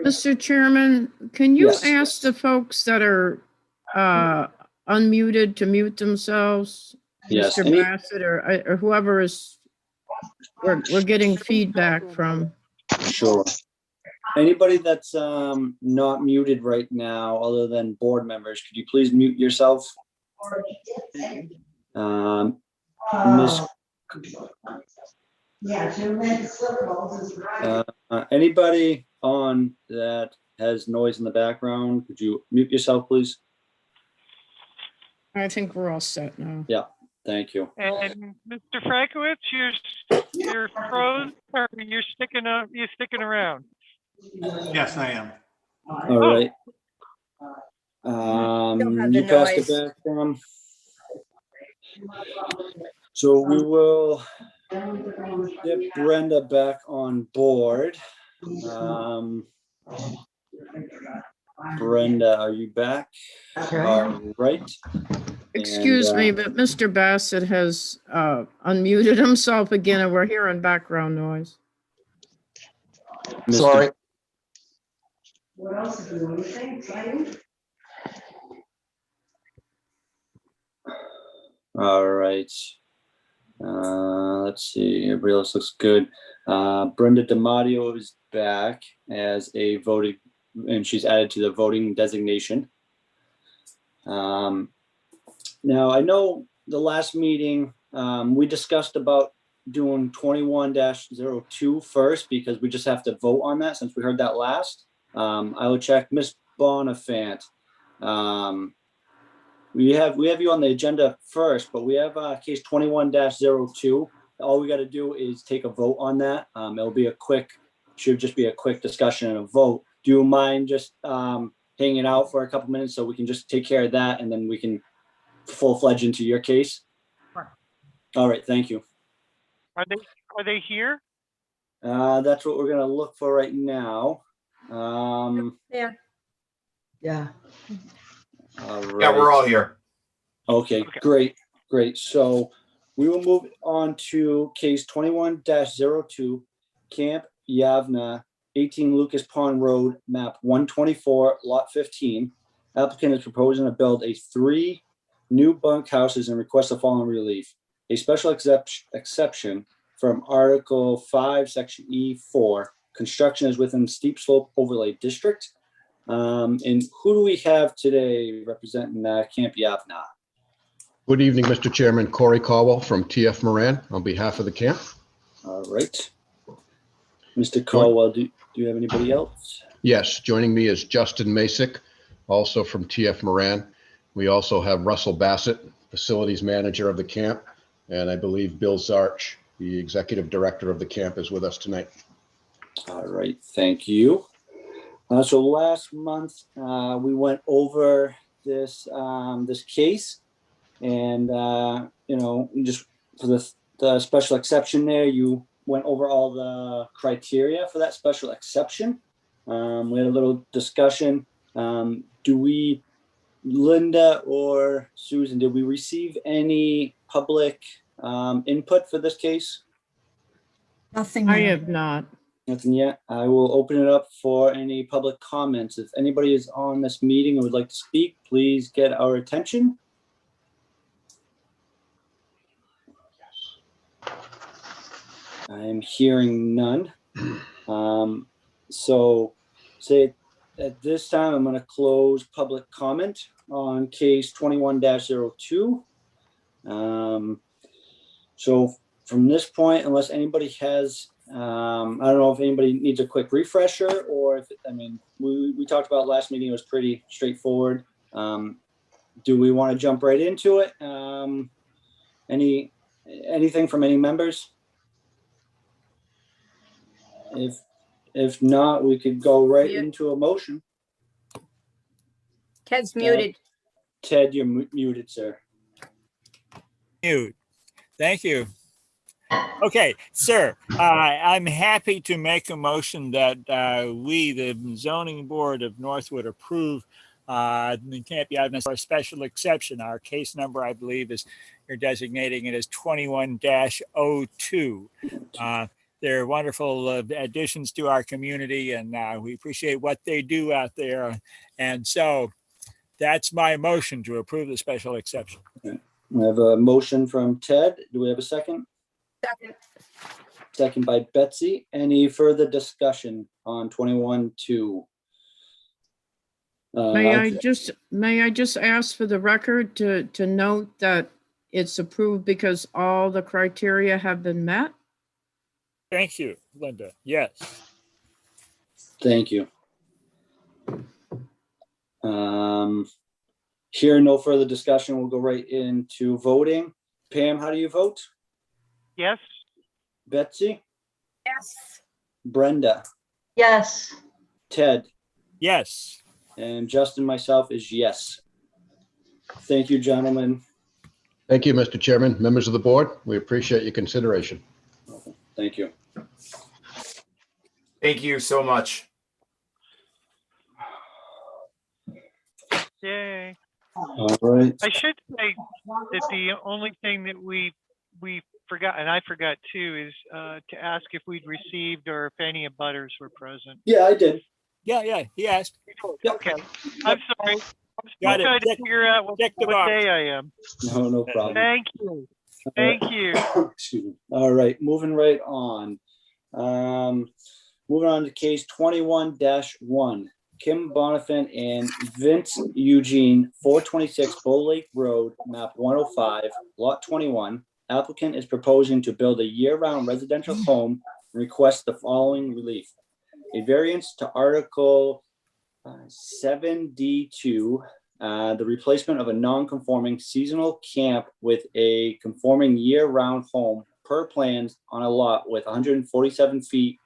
Mr. Chairman, can you Yes. ask the folks that are unmuted to mute themselves? Yes. Mr. Bassett or whoever is, we're getting feedback from. Sure. Anybody that's not muted right now, other than board members, could you please mute yourself? Miss, anybody on that has noise in the background, could you mute yourself, please? I think we're all set now. Yeah, thank you. And Mr. Frankowitz, you're frozen, or you're sticking around. Yes, I am. All right. You passed it back from. So we will get Brenda back on board. Brenda, are you back? All right. Excuse me, but Mr. Bassett has unmuted himself again, and we're hearing background noise. Sorry. What else is there? Anything exciting? All right. Let's see. Everybody else looks good. Brenda DiMatteo is back as a voting, and she's added to the voting designation. Now, I know the last meeting, we discussed about doing 21-02 first, because we just have to vote on that since we heard that last. I will check Miss Bonifant. We have you on the agenda first, but we have case 21-02. All we got to do is take a vote on that. It'll be should just be a quick discussion and a vote. Do you mind just hanging out for a couple minutes so we can just take care of that, and then we can full-fledged into your case? Sure. All right, thank you. Are they here? That's what we're gonna look for right now. Yeah. Yeah. All right. Yeah, we're all here. Okay, great. So we will move on to case 21-02, Camp Yavna, 18 Lucas Pond Road, map 124, lot 15. Applicant is proposing to build 3 new bunkhouses and requests the following relief. A special exception from Article 5, Section E4. Construction is within steep slope overlay district. And who do we have today representing Camp Yavna? Good evening, Mr. Chairman. Corey Caldwell from TF Moran on behalf of the camp. All right. Mr. Caldwell, do you have anybody else? Yes, joining me is Justin Masick, also from TF Moran. We also have Russell Bassett, facilities manager of the camp, and I believe Bill Zarch, the executive director of the camp, is with us tonight. All right, thank you. So last month we went over this this case, and just for the special exception there, you went over all the criteria for that special exception. We had a little discussion. Linda or Susan, did we receive any public input for this case? Nothing. I yet. have not. Nothing yet. I will open it up for any public comments. If anybody is on this meeting and would like to speak, please get our attention. I am hearing none. So say at this time, I'm going to close public comment on case 21-02. So from this point, unless anybody has, I don't know if anybody needs a quick refresher, or if, we talked about last meeting, it was pretty straightforward. Do we want to jump right into it? Anything from any members? If not, we could go right into a motion. Ted's muted. Ted, you're muted, sir. Mute. Thank you. Okay, sir, I'm happy to make a motion that we, the zoning board of Northwood, approve the Camp Yavna for a special exception. Our case number, I believe, is, you're designating it as 21-02. They're wonderful additions to our community, and we appreciate what they do out there. And so that's my motion to approve the special exception. Okay. We have a motion from Ted. Do we have a second? Second. Second by Betsy. Any further discussion on 21-2? May I just ask for the record to note that it's approved because all the criteria have been met? Thank you, Linda. Yes. Thank you. Here, no further discussion. We'll go right into voting. Pam, how do you vote? Yes. Betsy? Yes. Brenda? Yes. Ted? Yes. And Justin, myself, is yes. Thank you, gentlemen. Thank you, Mr. Chairman, members of the board. We appreciate your consideration. Thank you. Thank you so much. Yay. All right. I should say that the only thing that we forgot, and I forgot too, is to ask if we'd received or if any abutters were present. Yeah, I did. Yeah, he asked. Okay. I'm sorry. Got it. I'm trying to figure out what day I am. No problem. Thank you. Thank you. Excuse me. All right, moving right on. Moving on to case 21-1. Kim Bonifant and Vince Eugene, 426 Bull Lake Road, map 105, lot 21. Applicant is proposing to build a year-round residential home and requests the following relief. A variance to Article 7D2, the replacement of a non-conforming seasonal camp with a conforming year-round home per plans on a lot with 147 feet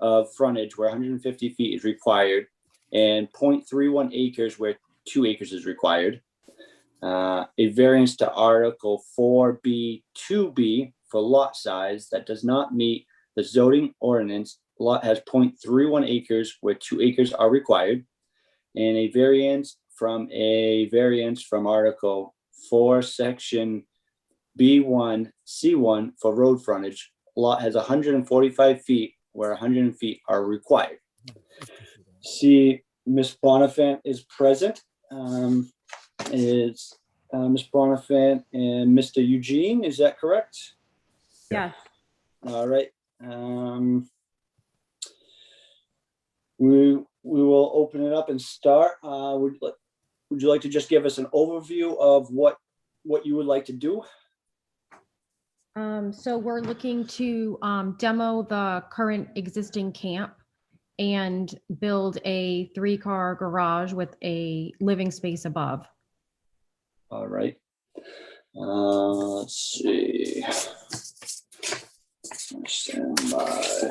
of frontage where 150 feet is required, and 0.31 acres where 2 acres is required. A variance to Article 4B2B for lot size that does not meet the zoning ordinance. Lot has 0.31 acres where 2 acres are required. And a variance from Article 4, Section B1, C1 for road frontage. Lot has 145 feet where 100 feet are required. See, Ms. Bonifant is present. Is Ms. Bonifant and Mr. Eugene, is that correct? Yes. All right. We we will open it up and start. Would you like to just give us an overview of what you would like to do? So we're looking to demo the current existing camp and build a 3-car garage with a living space above. All right. Let's see. Stand by.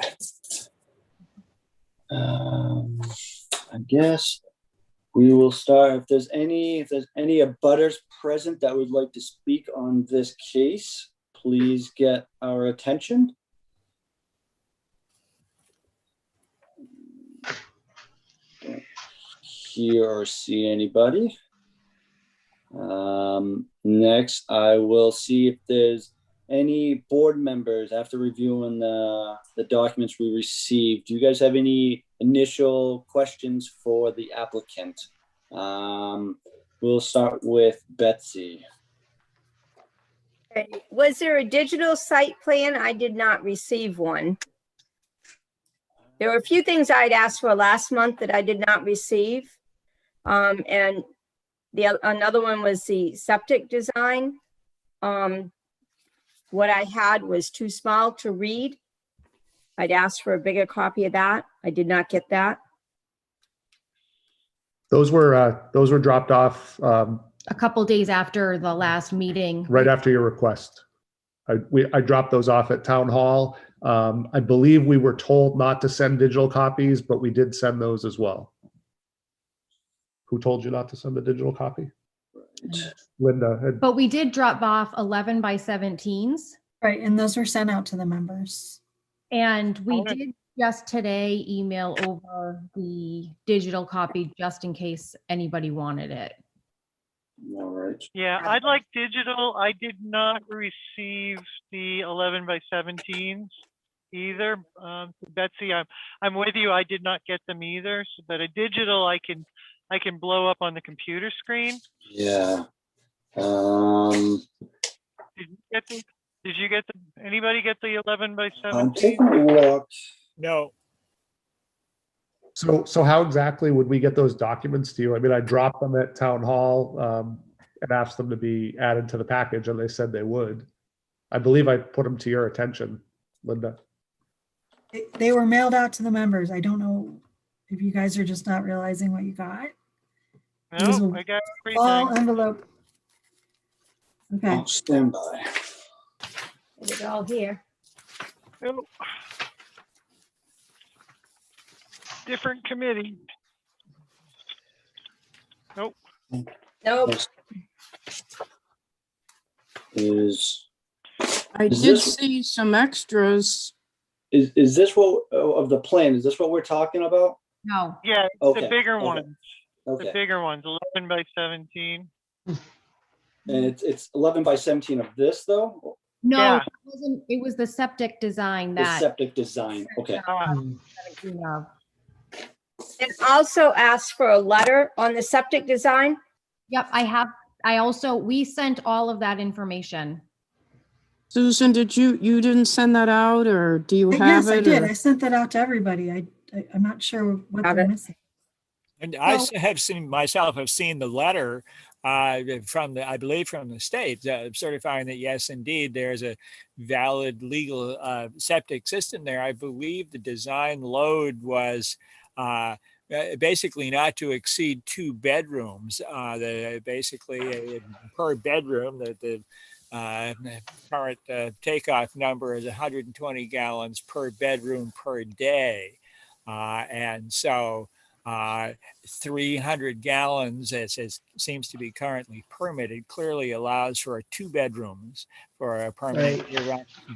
I guess we will start. If there's any abutters present that would like to speak on this case, please get our attention. Don't hear or see anybody. Next, I will see if there's any board members after reviewing the documents we received. Do you guys have any initial questions for the applicant? We'll start with Betsy. Okay. Was there a digital site plan? I did not receive one. There were a few things I'd asked for last month that I did not receive. And another one was the septic design. What I had was too small to read. I'd asked for a bigger copy of that. I did not get that. Those were dropped off A couple days after the last meeting. right after your request. I dropped those off at town hall. I believe we were told not to send digital copies, but we did send those as well. Who told you not to send a digital copy? Linda. But we did drop off 11 by 17s. Right, and those were sent out to the members. And we did just today email over the digital copy just in case anybody wanted it. All right. Yeah, I'd like digital. I did not receive the 11 by 17s either. Betsy, I'm with you. I did not get them either. So, but a digital, I can blow up on the computer screen. Yeah. Did you get the? Anybody get the 11 by 17? I'm taking a look. No. So how exactly would we get those documents to you? I mean, I dropped them at town hall and asked them to be added to the package, and they said they would. I believe I put them to your attention, Linda. They were mailed out to the members. I don't know if you guys are just not realizing what you got. No, I got All everything. envelope. Okay. I'll stand by. Is it all here? Nope. Different committee. Nope. Nope. I did see some extras. Is this what of the plan? Is this what we're talking about? No. Yeah, Okay, the bigger okay, ones. okay. The bigger ones, 11 by 17. And it's 11 by 17 of this though? No, Yeah. it wasn't. It was the septic design The that. septic design, okay. 17 of. And also asked for a letter on the septic design. Yep, we sent all of that information. Susan, you didn't send that out, or do you have Yes, it? I did. or- I sent that out to everybody. I'm not sure what they're missing. And I have seen the letter I believe from the state certifying that yes, indeed, there's a valid legal septic system there. I believe the design load was basically not to exceed 2 bedrooms. Basically per bedroom, the current takeoff number is 120 gallons per bedroom per day. And so 300 gallons, as seems to be currently permitted, clearly allows for 2 bedrooms for a permit,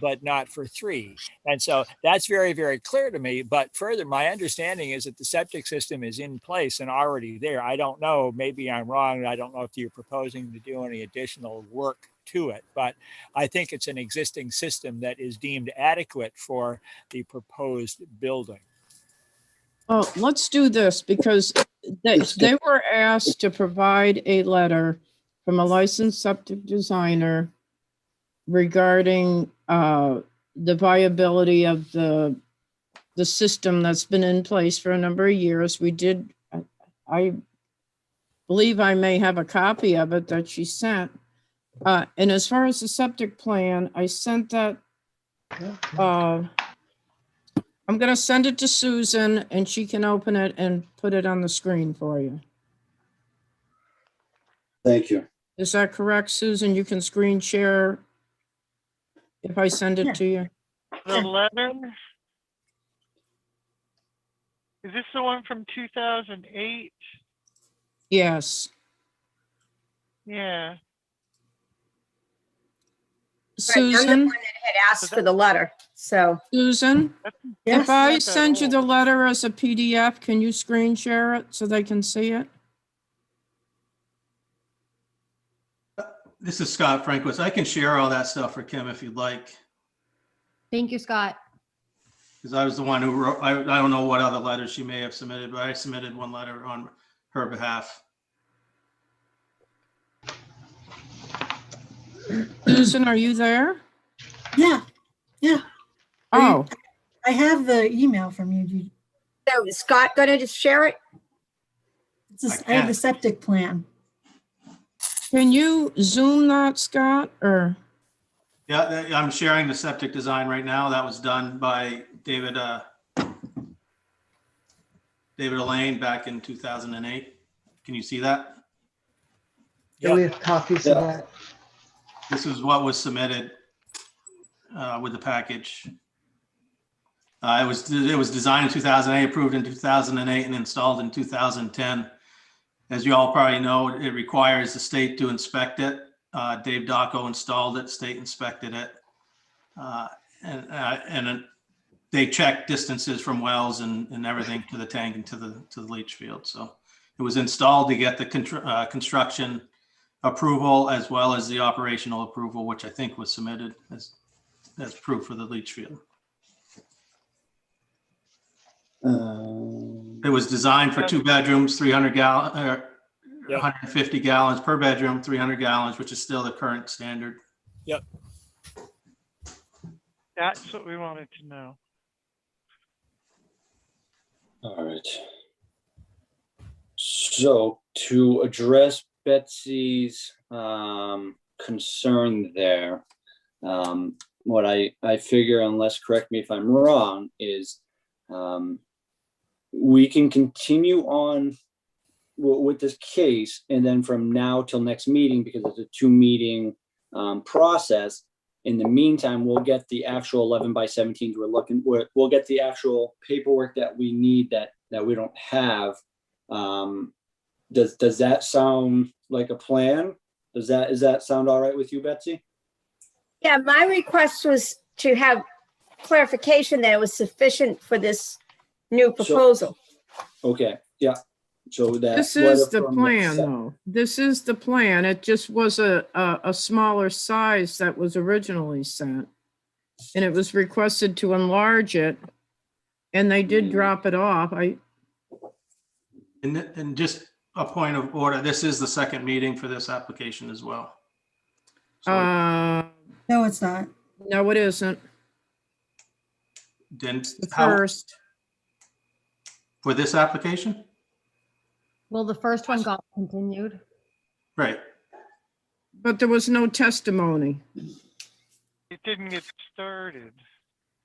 but not for 3. And so that's very, very clear to me. But further, my understanding is that the septic system is in place and already there. I don't know, maybe I'm wrong. I don't know if you're proposing to do any additional work to it, but I think it's an existing system that is deemed adequate for the proposed building. Oh, let's do this because they were asked to provide a letter from a licensed septic designer regarding the viability of the the system that's been in place for a number of years. We did, I believe I may have a copy of it that she sent. And as far as the septic plan, I sent that, I'm gonna send it to Susan and she can open it and put it on the screen for you. Thank you. Is that correct, Susan? You can screen share if I send it to you? The letter? Is this the one from 2008? Yes. Yeah. Right, I'm the Susan, one that had asked for the letter, so. Susan, Yes. if I Not that send you old. the letter as a PDF, can you screen share it so they can see it? This is Scott Frankwitz. I can share all that stuff for Kim if you'd like, Thank you, Scott. because I was the one who wrote, I don't know what other letters she may have submitted, but I submitted one letter on her behalf. Susan, are you there? Yeah, yeah. Oh, I have the email from you. So is Scott gonna just share it? I have the septic plan. can you zoom that, Scott, or? Yeah, I'm sharing the septic design right now. That was done by David Elaine back in 2008. Can you see that? Do we have copies of that? This is what was submitted with the package. It was designed in 2008, approved in 2008, and installed in 2010. As you all probably know, it requires the state to inspect it. Dave Dacco installed it, state inspected it. And they checked distances from wells and everything to the tank and to the leach field. So it was installed to get the construction approval as well as the operational approval, which I think was submitted as proof for the leach field. It was designed for 2 bedrooms, 150 gallons per bedroom, 300 gallons, which is still the current standard. Yep. That's what we wanted to know. All right. So to address Betsy's concern there, what I figure, unless correct me if I'm wrong, is we can continue on with this case, and then from now till next meeting, because it's a 2-meeting process. In the meantime, we'll get the actual 11 by 17s we'll get the actual paperwork that we need that we don't have. Does that sound like a plan? Is that sound all right with you, Betsy? Yeah, my request was to have clarification that it was sufficient for this new proposal. Okay, yeah. So that This is the plan, though. This is the plan. It just was a smaller size that was originally sent. And it was requested to enlarge it, and they did drop it off. And just a point of order, this is the second meeting for this application as well. No, it's not. No, it isn't. Then The how, first. for this application? Well, the first one got continued. Right. But there was no testimony. It didn't get started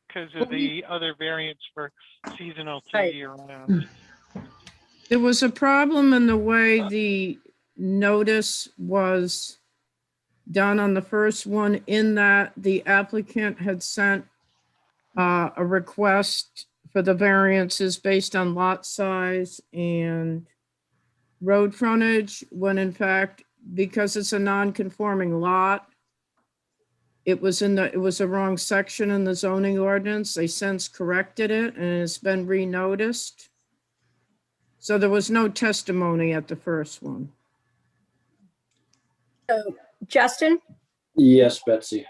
because of the other variants for seasonal to year-round. There was a problem in the way the notice was done on the first one, in that the applicant had sent a request for the variances based on lot size and road frontage, when in fact, because it's a non-conforming lot, it was a wrong section in the zoning ordinance. They since corrected it and it's been re-noticed. So there was no testimony at the first one. So, Justin, Yes, Betsy.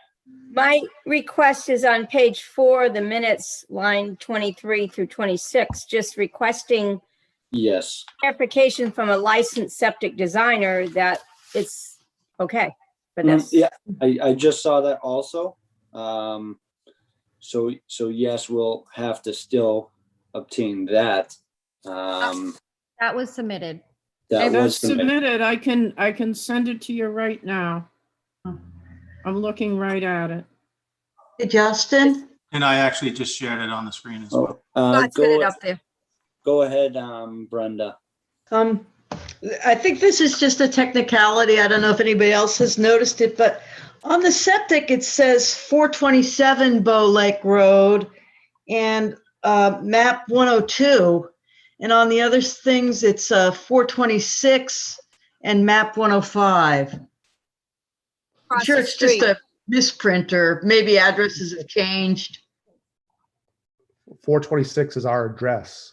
my request is on page 4, the minutes, line 23 through 26, just requesting Yes. clarification from a licensed septic designer that it's okay for this. Yeah, I just saw that also. So yes, we'll have to still obtain that. That was submitted. That was That's submitted. submitted. I can send it to you right now. I'm looking right at it. Hey, Justin? And I actually just shared it on the screen as well. Let's get it up there. Go ahead, Brenda. I think this is just a technicality. I don't know if anybody else has noticed it, but on the septic, it says 427 Bow Lake Road and map 102. And on the other things, it's 426 and map 105. I'm sure it's just a misprint, or maybe addresses have changed. 426 is our address.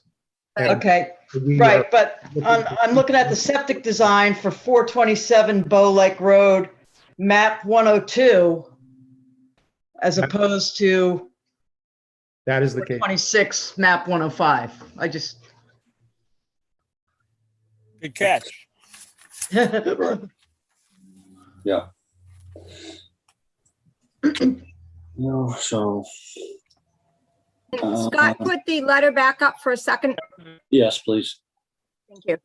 And Okay, we right, are but looking- I'm looking at the septic design for 427 Bow Lake Road, map 102, as opposed to That is the case. 26, map 105. I just. Good catch. Yeah. No, so. Scott, put the letter back up for a second. Yes, please. Thank you.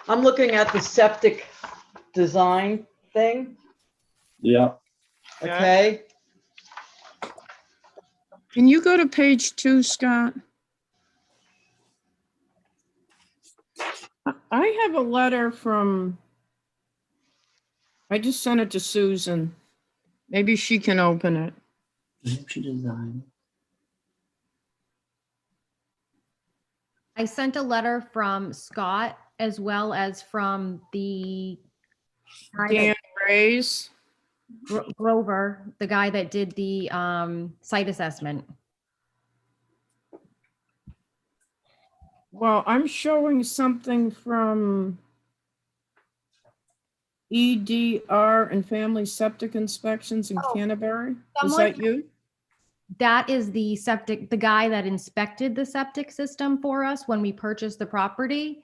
I'm looking at the septic design thing, Yeah. okay? Can you go to page 2, Scott? I have a letter from, I just sent it to Susan. Maybe she can open it. Design. I sent a letter from Scott as well as from the guy that- Dan Ray's. Grover, the guy that did the site assessment. Well, I'm showing something from EDR and Family Septic Inspections in Canterbury. Is that you? That is the septic, the guy that inspected the septic system for us when we purchased the property.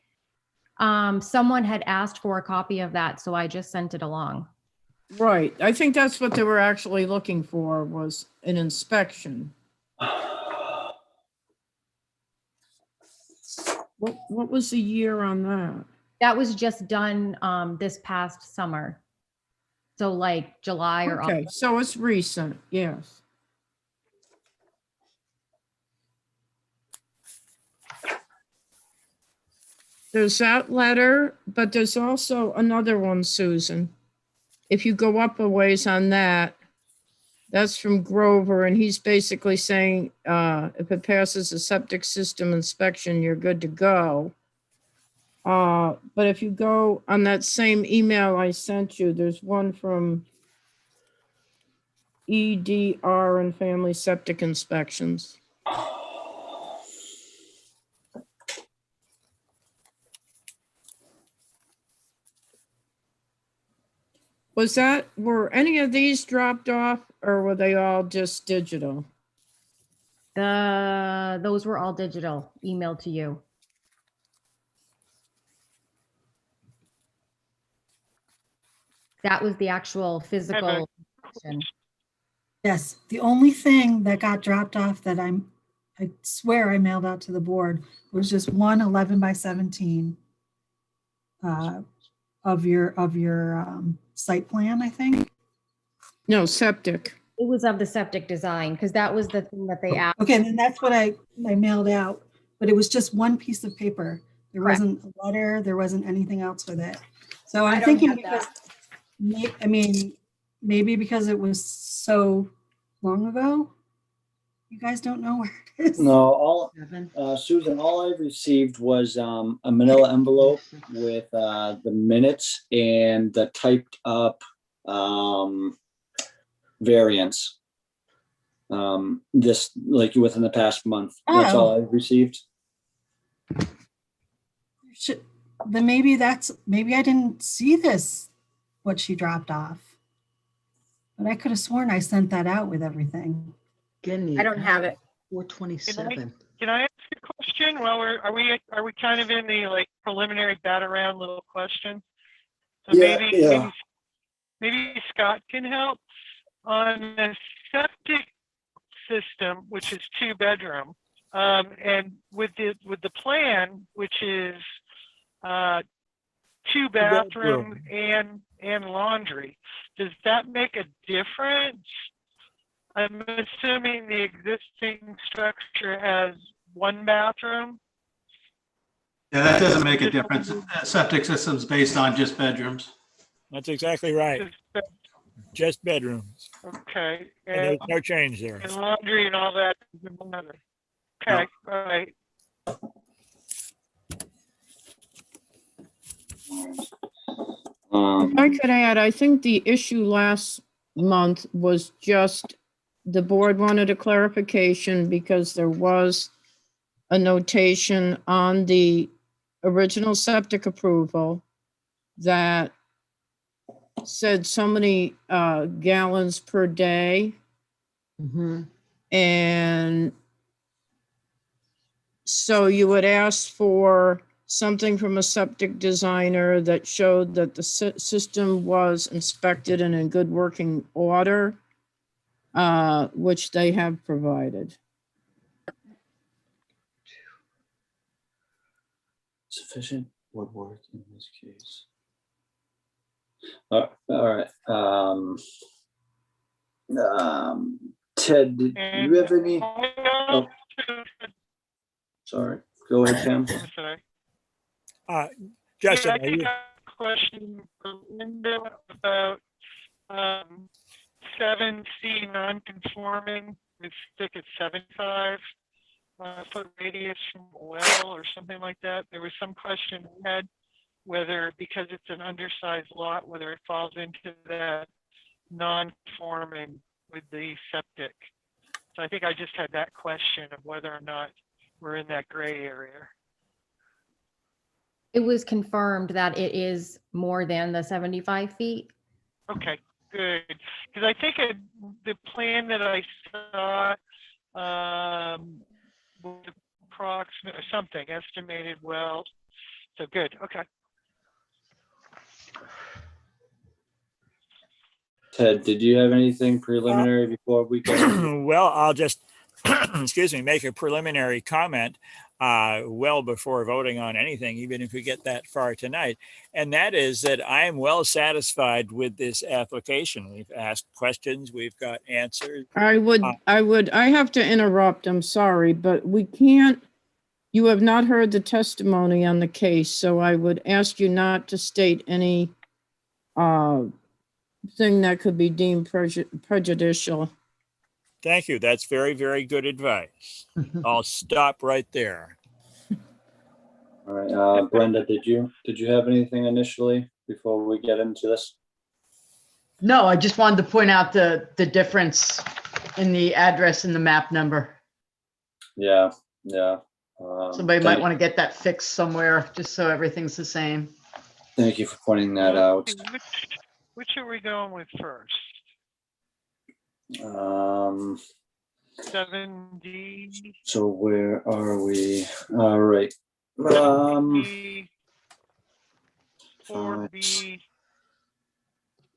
Someone had asked for a copy of that, so I just sent it along. Right. I think that's what they were actually looking for, was an inspection. What was the year on that? That was just done this past summer. So like July or Okay, August. so it's recent, yes. There's that letter, but there's also another one, Susan. If you go up a ways on that, that's from Grover, and he's basically saying, if it passes a septic system inspection, you're good to go. But if you go on that same email I sent you, there's one from EDR and Family Septic Inspections. Were any of these dropped off, or were they all just digital? Those were all digital, emailed to you. That was the actual physical. Yes, the only thing that got dropped off that I swear I mailed out to the board was just one 11 by 17 of your site plan, I think. No, septic. It was of the septic design, because that was the thing that they asked. Okay, and then that's what I mailed out, but it was just one piece of paper. There Correct. wasn't a letter, there wasn't anything else with it. So I I'm don't thinking have because, that. I mean, maybe because it was so long ago, you guys don't know where it is. No, Susan, all I received was a manila envelope with the minutes and the typed up variance. This, like within the past month. That's all I've received. Then maybe I didn't see this, what she dropped off. But I could have sworn I sent that out with everything. I don't have it. 427. Can I ask a question? Well, are we kind of in the like preliminary bat around little questions? So maybe Scott can help on the septic system, which is 2-bedroom, and with the plan, which is 2-bathroom and laundry. Does that make a difference? I'm assuming the existing structure has 1 bathroom. Yeah, that doesn't make a difference. Septic system's based on just bedrooms. That's exactly right. Just bedrooms. Okay. And there's no change there. And laundry and all that. Okay, all right. If I could add, I think the issue last month was just the board wanted a clarification because there was a notation on the original septic approval that said so many gallons per day. And so you would ask for something from a septic designer that showed that the system was inspected and in good working order, which they have provided. Sufficient would work in this case. All right. Ted, did you have any? Oh, sorry. Go ahead, Tim. Justin, I think I have a question for Linda about 7C non-conforming. We stick at 75 foot radius from a well or something like that. There was some question we had whether, because it's an undersized lot, whether it falls into that non-conforming with the septic. So I think I just had that question of whether or not we're in that gray area. It was confirmed that it is more than the 75 feet. Okay, good. Because I think the plan that I saw was approximate or something, estimated well. So good, okay. Ted, did you have anything preliminary before we go? Well, I'll just, excuse me, make a preliminary comment well before voting on anything, even if we get that far tonight. And that is that I am well satisfied with this application. We've asked questions, we've got answers. I have to interrupt, I'm sorry, but we can't, you have not heard the testimony on the case, so I would ask you not to state any thing that could be deemed prejudicial. Thank you. That's very, very good advice. I'll stop right there. All right, Brenda, did you have anything initially before we get into this? No, I just wanted to point out the difference in the address and the map number. Yeah. Somebody might want to get that fixed somewhere, just so everything's the same. Thank you for pointing that out. Which are we going with first? 7D. So where are we? All right. 4B.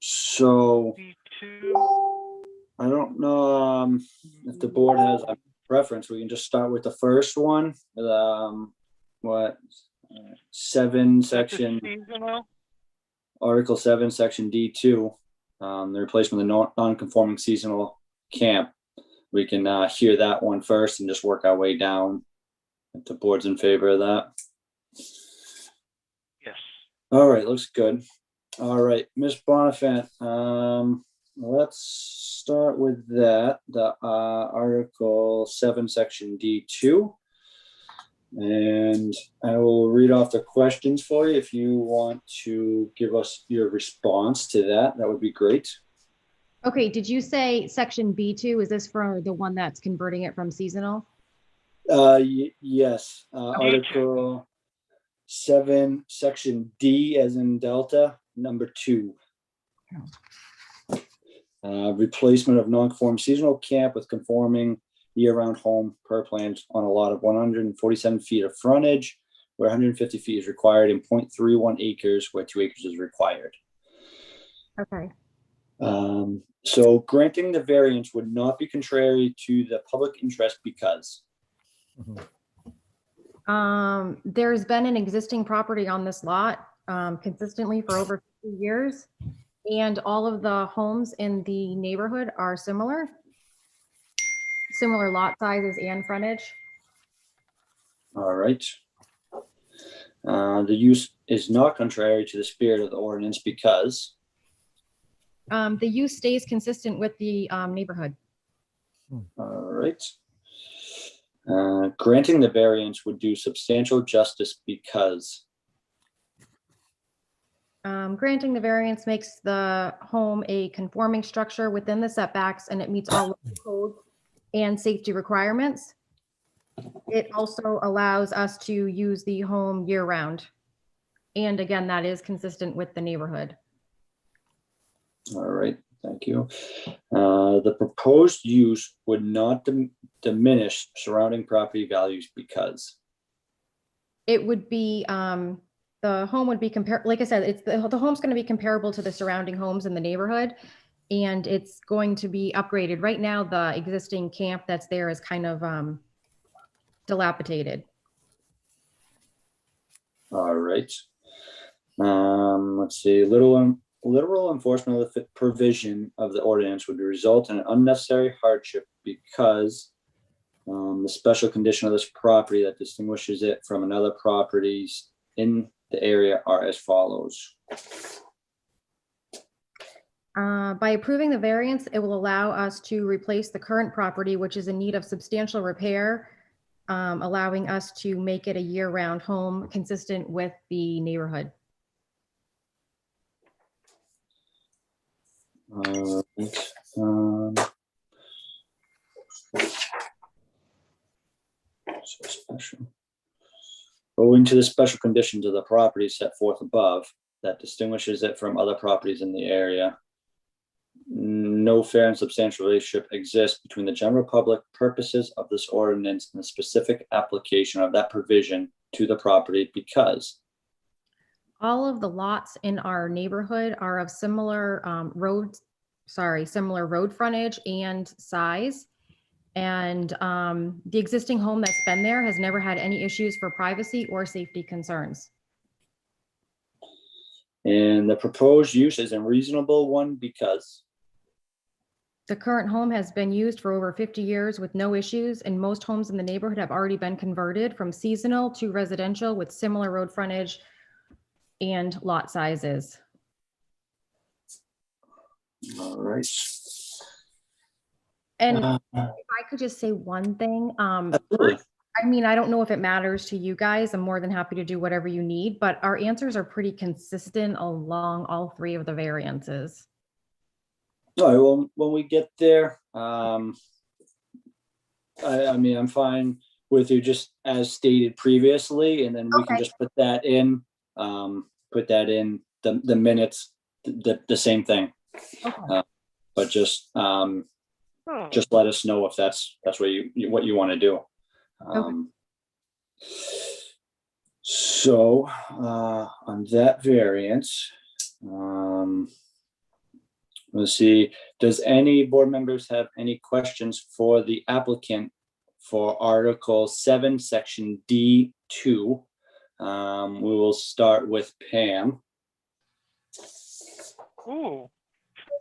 So B2. I don't know if the board has a preference. We can just start with the first one. What? 7 section. Article 7, section D2. The replacement of the non-conforming seasonal camp. We can hear that one first and just work our way down. If the board's in favor of that. Yes. All right, looks good. All right, Ms. Bonifant, let's start with that. The Article 7, section D2. And I will read off the questions for you. If you want to give us your response to that, that would be great. Okay, did you say section B2? Is this for the one that's converting it from seasonal? Yes, Article 7, Section D as in Delta, number 2. Replacement of non-conforming seasonal camp with conforming year-round home per plan on a lot of 147 feet of frontage, where 150 feet is required, and 0.31 acres where 2 acres is required. Okay. So granting the variance would not be contrary to the public interest because. There's been an existing property on this lot consistently for over 50 years, and all of the homes in the neighborhood are similar lot sizes and frontage. All right. The use is not contrary to the spirit of the ordinance because. The use stays consistent with the neighborhood. All right. Granting the variance would do substantial justice because. Granting the variance makes the home a conforming structure within the setbacks, and it meets all code and safety requirements. It also allows us to use the home year round. And again, that is consistent with the neighborhood. All right, thank you. The proposed use would not diminish surrounding property values because. It would be, the home would be like I said, it's the home's going to be comparable to the surrounding homes in the neighborhood, and it's going to be upgraded. Right now, the existing camp that's there is kind of dilapidated. All right. Let's see. Literal enforcement of the provision of the ordinance would result in an unnecessary hardship because the special condition of this property that distinguishes it from another properties in the area are as follows. By approving the variance, it will allow us to replace the current property, which is in need of substantial repair, allowing us to make it a year-round home consistent with the neighborhood. So special. Owing to the special conditions of the property set forth above that distinguishes it from other properties in the area, no fair and substantial relationship exists between the general public purposes of this ordinance and the specific application of that provision to the property because. All of the lots in our neighborhood are of similar similar road frontage and size. And the existing home that's been there has never had any issues for privacy or safety concerns. And the proposed use is a reasonable one because. The current home has been used for over 50 years with no issues, and most homes in the neighborhood have already been converted from seasonal to residential with similar road frontage and lot sizes. All right. And if I could just say one thing, absolutely. I mean, I don't know if it matters to you guys. I'm more than happy to do whatever you need, but our answers are pretty consistent along all 3 of the variances. All right, well, when we get there, I mean, I'm fine with you just as stated previously, and then we can just put that in the minutes, the same thing. Okay. But just let us know if that's what you want to do. So on that variance, let's see, does any board members have any questions for the applicant for Article 7, Section D2? We will start with Pam. Oh,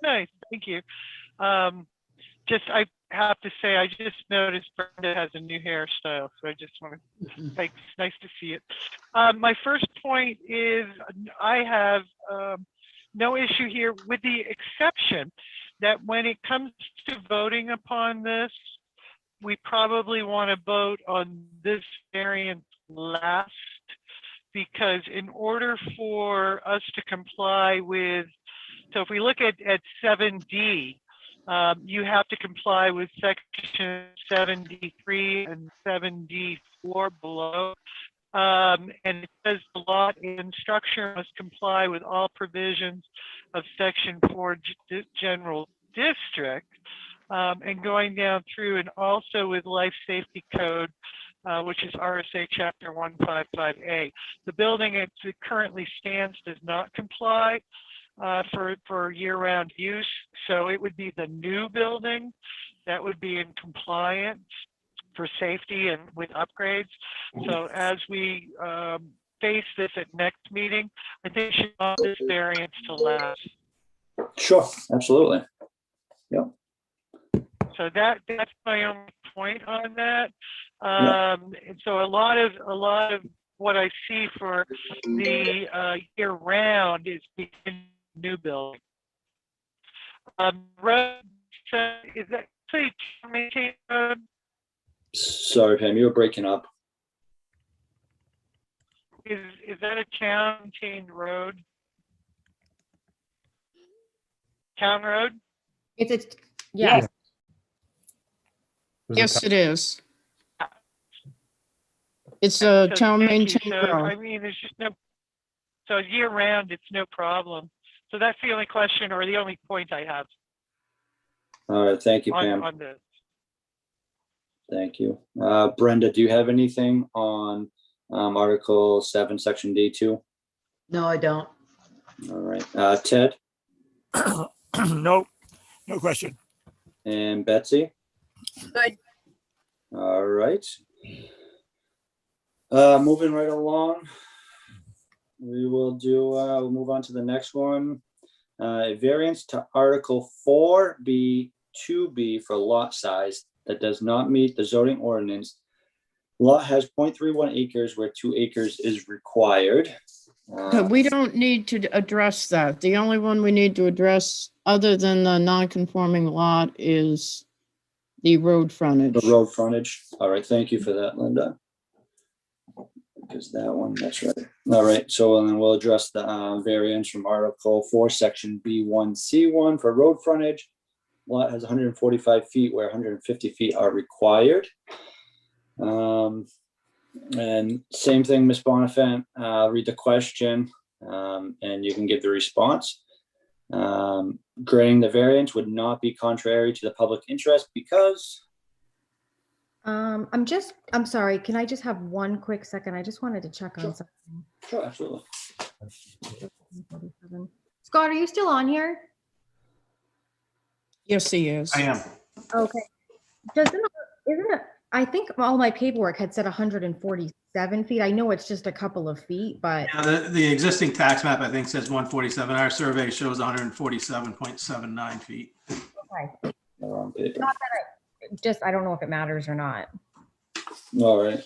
nice, thank you. I have to say, I just noticed Brenda has a new hairstyle, so I just want to, it's nice to see it. My first point is I have no issue here, with the exception that when it comes to voting upon this, we probably want to vote on this variance last, because in order for us to comply with, so if we look at 7D, you have to comply with section 7D3 and 7D4 below. And it says the lot and structure must comply with all provisions of section 4 general district. And going down through, and also with life safety code, which is RSA chapter 155A. The building as it currently stands does not comply for year-round use. So it would be the new building that would be in compliance for safety and with upgrades. So as we face this at next meeting, I think we should want this variance to last. Sure, absolutely. Yep. So that's my only point on that. And so a lot of what I see for the year round is the new building. Road, is that maintained road? Sorry, Pam, you were breaking up. Is that a town maintained road? Town road? It's yeah. Yes, it is. It's a town maintained So, road. I mean, there's just no, so year round, it's no problem. So that's the only question or the only point I have All right, thank you, Pam. on this. Thank you. Brenda, do you have anything on Article 7, Section D2? No, I don't. All right. Ted Nope, no question. and Betsy? Good. All right. Moving right along, we will do, we'll move on to the next one. A variance to Article 4B, 2B for lot size that does not meet the zoning ordinance. Lot has 0.31 acres where 2 acres is required. But we don't need to address that. The only one we need to address, other than the non-conforming lot, is the road frontage. The road frontage. All right, thank you for that, Linda. Because that one, that's right. All right, so then we'll address the variance from Article 4, Section B1C1 for road frontage. Lot has 145 feet where 150 feet are required. And same thing, Ms. Bonifant, read the question and you can give the response. Granting the variance would not be contrary to the public interest because. I'm sorry, can I just have one quick second? I just wanted to check on something. Sure, absolutely. Scott, are you still on here? Yes, he is. I am. Okay. Isn't it, I think all my paperwork had said 147 feet. I know it's just a couple of feet, but. Yeah, the existing tax map, I think, says 147. Our survey shows 147.79 feet. Okay. On paper. Not that I don't know if it matters or not. All right.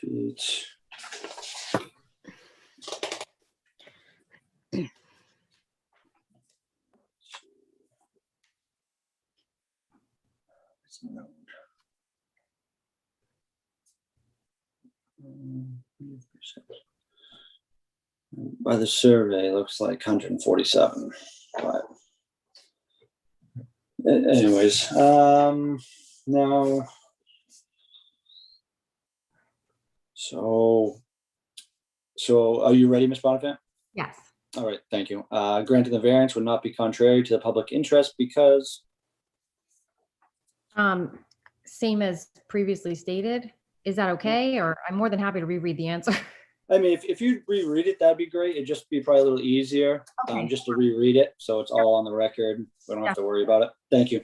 Feet. By the survey, it looks like 147. But anyways, now, so are you ready, Ms. Bonifant? Yes. All right, thank you. Granting the variance would not be contrary to the public interest because. Same as previously stated. Is that okay? Or I'm more than happy to reread the answer. I mean, if you reread it, that'd be great. It'd just be probably a little easier, just to reread it. So it's all on the record. We don't have to worry about it. Thank you.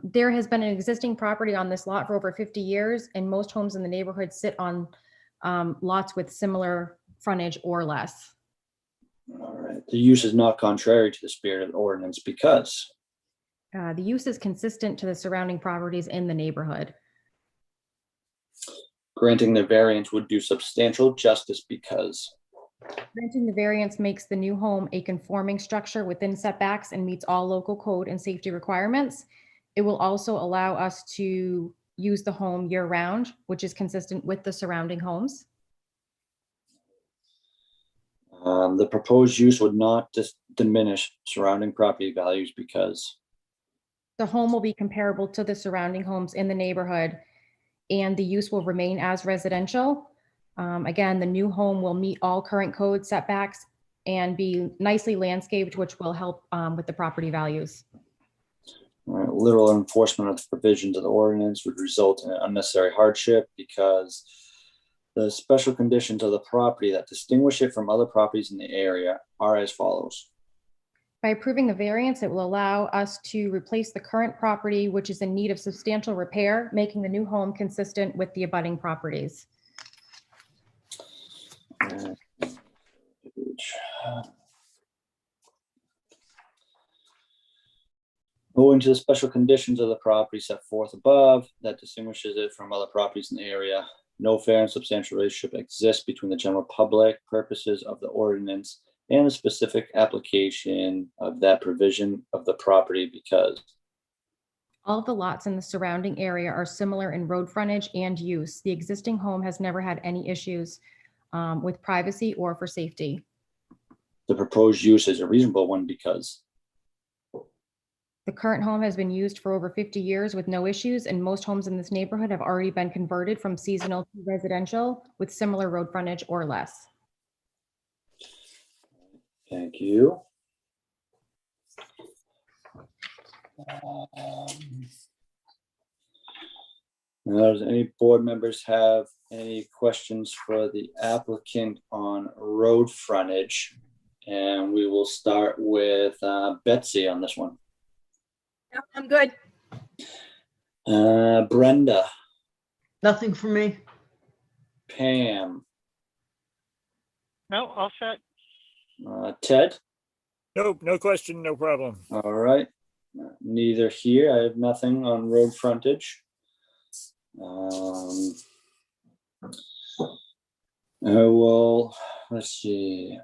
There has been an existing property on this lot for over 50 years, and most homes in the neighborhood sit on lots with similar frontage or less. All right. The use is not contrary to the spirit of the ordinance because. The use is consistent to the surrounding properties in the neighborhood. Granting the variance would do substantial justice because. Granting the variance makes the new home a conforming structure within setbacks and meets all local code and safety requirements. It will also allow us to use the home year-round, which is consistent with the surrounding homes. The proposed use would not diminish surrounding property values because The home will be comparable to the surrounding homes in the neighborhood, and the use will remain as residential. Again, the new home will meet all current code setbacks and be nicely landscaped, which will help with the property values. literal enforcement of the provisions of the ordinance would result in unnecessary hardship because the special conditions of the property that distinguish it from other properties in the area are as follows. By approving the variance, it will allow us to replace the current property, which is in need of substantial repair, making the new home consistent with the abutting properties. Owing to the special conditions of the property set forth above that distinguishes it from other properties in the area, no fair and substantial relationship exists between the general public purposes of the ordinance and the specific application of that provision of the property because All of the lots in the surrounding area are similar in road frontage and use. The existing home has never had any issues with privacy or for safety. the proposed use is a reasonable one because The current home has been used for over 50 years with no issues, and most homes in this neighborhood have already been converted from seasonal to residential with similar road frontage or less. Thank you. Now, does any board members have any questions for the applicant on road frontage? And we will start with Betsy on this one. Yep, I'm good. Brenda, Nothing for me. Pam, No, all set. Ted? Nope, no question, no problem. All right. Neither here. I have nothing on road frontage. I will, let's see,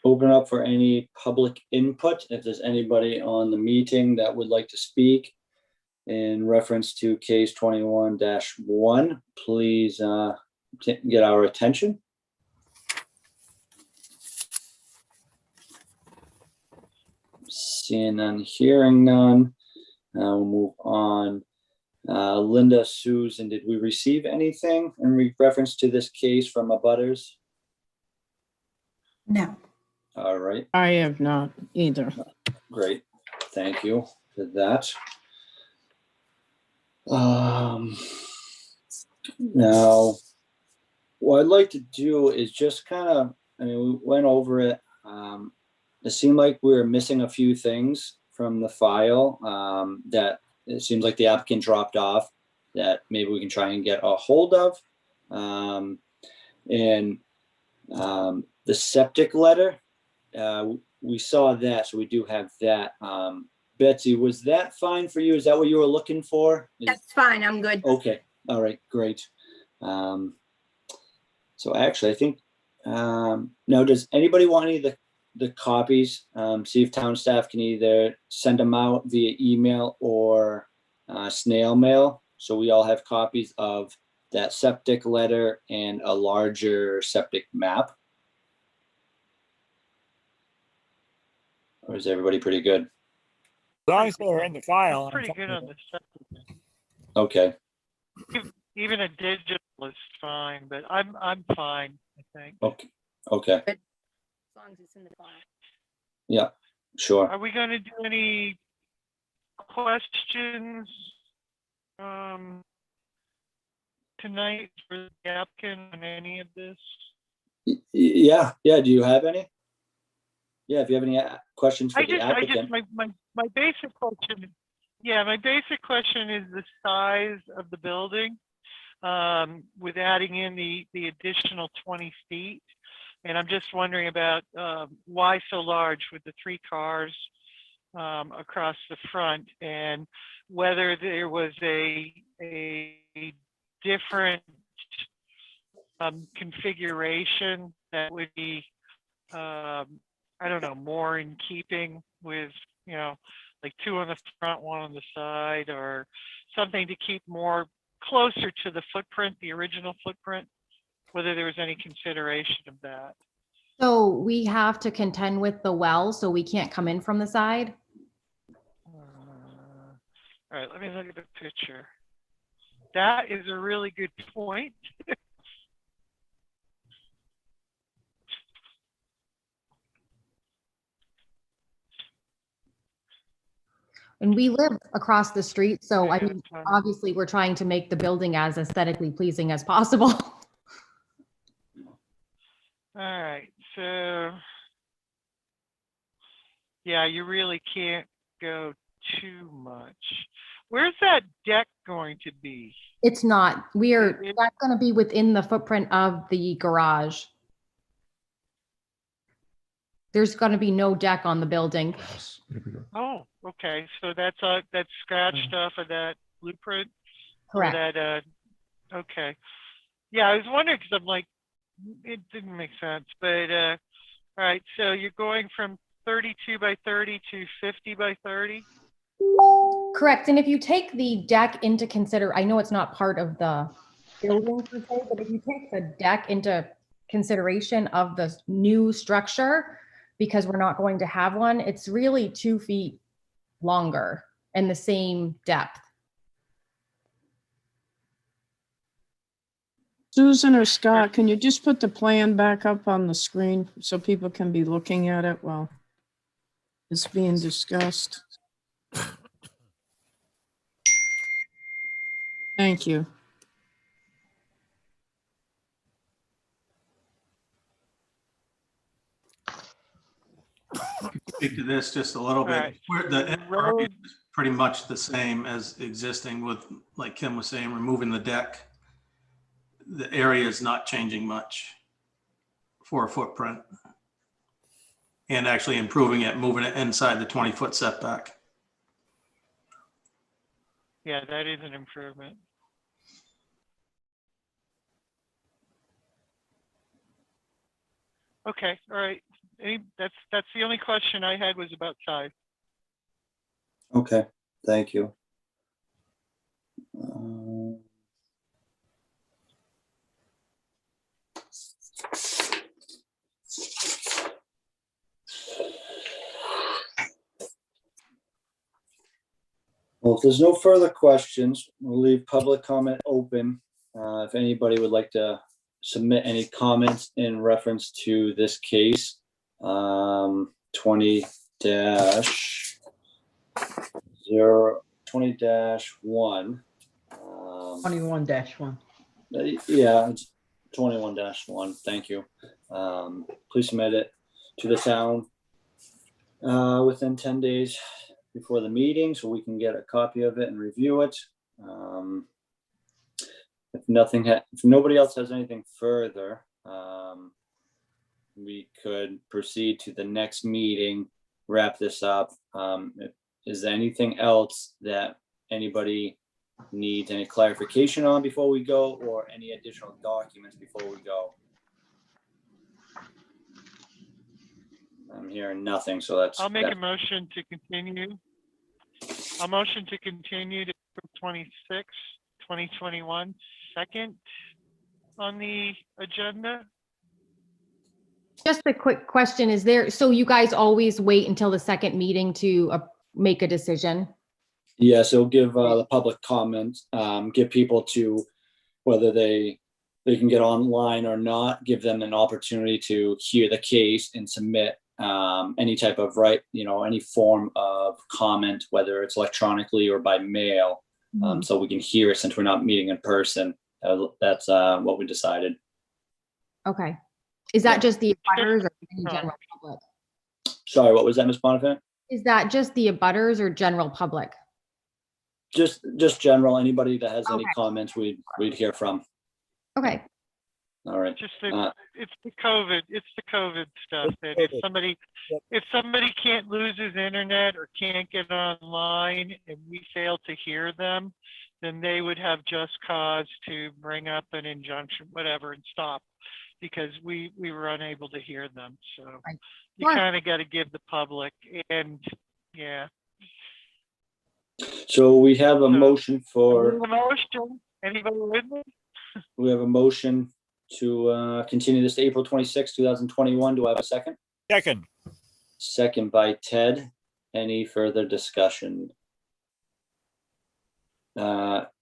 open up for any public input. If there's anybody on the meeting that would like to speak in reference to case 21-1, please get our attention. Seeing none, hearing none. We'll move on. Linda, Susan, did we receive anything in reference to this case from abutters? No. All right, I have not either. great. Thank you for that. Now, what I'd like to do is just kind of, I mean, we went over it. It seemed like we were missing a few things from the file that it seems like the applicant dropped off that maybe we can try and get a hold of. The septic letter, we saw that, so we do have that. Betsy, was that fine for you? Is that what you were looking for? That's fine. I'm good. Okay, all right, great. So actually, I think, now, does anybody want any of the copies? See if town staff can either send them out via email or snail mail. So we all have copies of that septic letter and a larger septic map. Or is everybody pretty good? As long as they're in the file. I'm Pretty fine good with on it. the septic. Okay, Even a digital is fine, but I'm fine, I think. okay, As long as it's in the file. yeah, sure. Are we going to do any questions tonight for the applicant on any of this? Yeah, do you have any? Yeah, if you have any questions for the applicant. My basic question, my basic question is the size of the building with adding in the additional 20 feet. And I'm just wondering about why so large with the 3 cars across the front, and whether there was a different configuration that would be, I don't know, more in keeping with, you know, like 2 on the front, 1 on the side, or something to keep more closer to the footprint, the original footprint, whether there was any consideration of that. So we have to contend with the well, so we can't come in from the side. All right, let me look at the picture. That is a really good point. And we live across the street, so I mean, obviously we're trying to make the building as aesthetically pleasing as possible. All right, so yeah, you really can't go too much. Where's that deck going to be? It's not, that's gonna be within the footprint of the garage. There's gonna be no deck on the building. Oh, okay, so that's scratched off of that blueprint? Correct. Or that, okay. Yeah, I was wondering, because I'm like, it didn't make sense, but all right, so you're going from 32 by 30 to 50 by 30? Correct, and if you take the deck into I know it's not part of the building per se, but if you take the deck into consideration of the new structure, because we're not going to have one, it's really 2 feet longer and the same depth. Susan or Scott, can you just put the plan back up on the screen so people can be looking at it while it's being discussed? Thank you. Speak to this just a little bit. Where the impervious is pretty much the same as existing with, like Kim was saying, removing the deck. The area is not changing much for a footprint. And actually improving it, moving it inside the 20-foot setback. Yeah, that is an improvement. Okay, all right. That's the only question I had was about size. Okay, thank you. Well, if there's no further questions, we'll leave public comment open. If anybody would like to submit any comments in reference to this case, 20-1. (21-1). Yeah, it's 21-1. Thank you. Please submit it to the town within 10 days before the meeting so we can get a copy of it and review it. If nobody else has anything further, we could proceed to the next meeting, wrap this up. Is there anything else that anybody needs any clarification on before we go, or any additional documents before we go? I'm hearing nothing, so that's. I'll make a motion to continue. A motion to continue to 26, 2021, second on the agenda. Just a quick question, so you guys always wait until the second meeting to make a decision? Yeah, so give the public comments, give people to, whether they can get online or not, give them an opportunity to hear the case and submit any type of any form of comment, whether it's electronically or by mail, so we can hear it since we're not meeting in person. That's what we decided. Okay. Is that just the abutters or any general public? Sorry, what was that, Ms. Bonifant? Is that just the abutters or general public? Just general, anybody that has any comments, we'd hear from. Okay. All right. Just it's the COVID stuff. That if somebody can't lose his internet or can't get online and we fail to hear them, then they would have just cause to bring up an injunction, whatever, and stop. because we were unable to hear them. So you Sure. kind of got to give the public, and yeah. So we have a motion for, Motion. Anybody with me? we have a motion to continue this to April 26, 2021. Do I have a second? Second. Second by Ted. Any further discussion?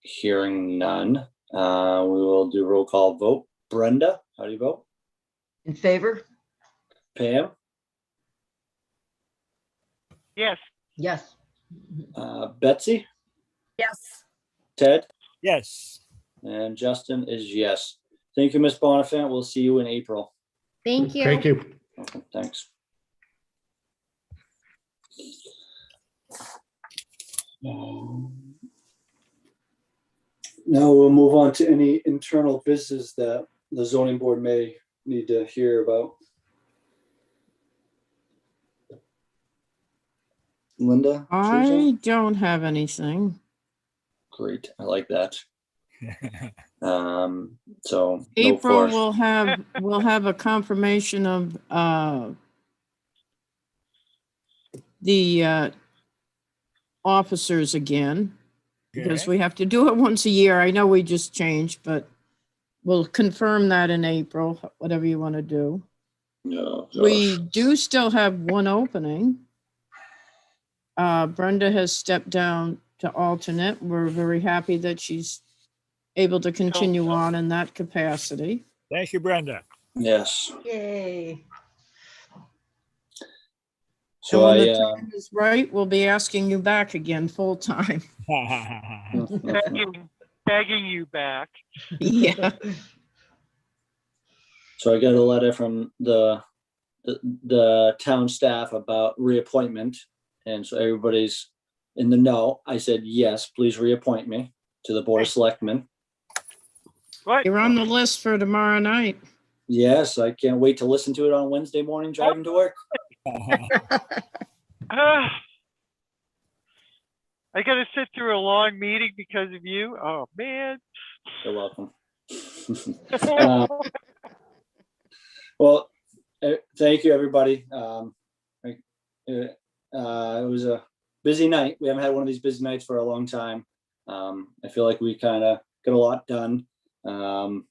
Hearing none. We will do roll call vote. Brenda, how do you vote? In favor? Pam? Yes. Yes. Betsy? Yes. Ted? Yes. And Justin is yes. Thank you, Ms. Bonifant. We'll see you in April. Thank you. Thank you. Okay, thanks. Now we'll move on to any internal business that the zoning board may need to hear about. Linda? I Susan? don't have anything. Great, I like that. So. no April for- will have a confirmation of the officers again, because Okay. we have to do it once a year. I know we just changed, but we'll confirm that in April, whatever you want to do. No. We do still have one opening. Brenda has stepped down to alternate. We're very happy that she's able to continue on in that capacity. Thank you, Brenda. Yes. Yay. So And when I, the time is right, we'll be asking you back again full-time. Begging you back. Yeah. So I got a letter from the town staff about reappointment. And so everybody's in the know. I said, yes, please reappoint me to the Board of Selectmen. What? You're on the list for tomorrow night. Yes, I can't wait to listen to it on Wednesday morning driving to work. I got to sit through a long meeting because of you. Oh man. You're welcome. Well, thank you, everybody. It was a busy night. We haven't had one of these busy nights for a long time. I feel like we kind of got a lot done. It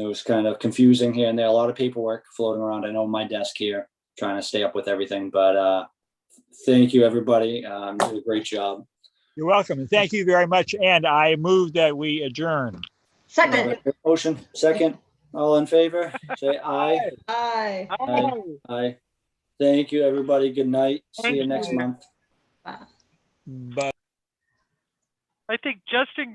was kind of confusing here and there, a lot of paperwork floating around. I know on my desk here, trying to stay up with everything, but thank you, everybody. You did a great job. You're welcome. And thank you very much. And I move that we adjourn. Second. Motion, second. All in favor, say aye. Aye. Aye. Aye. Thank you, everybody. Good night. See you next month. But I think Justin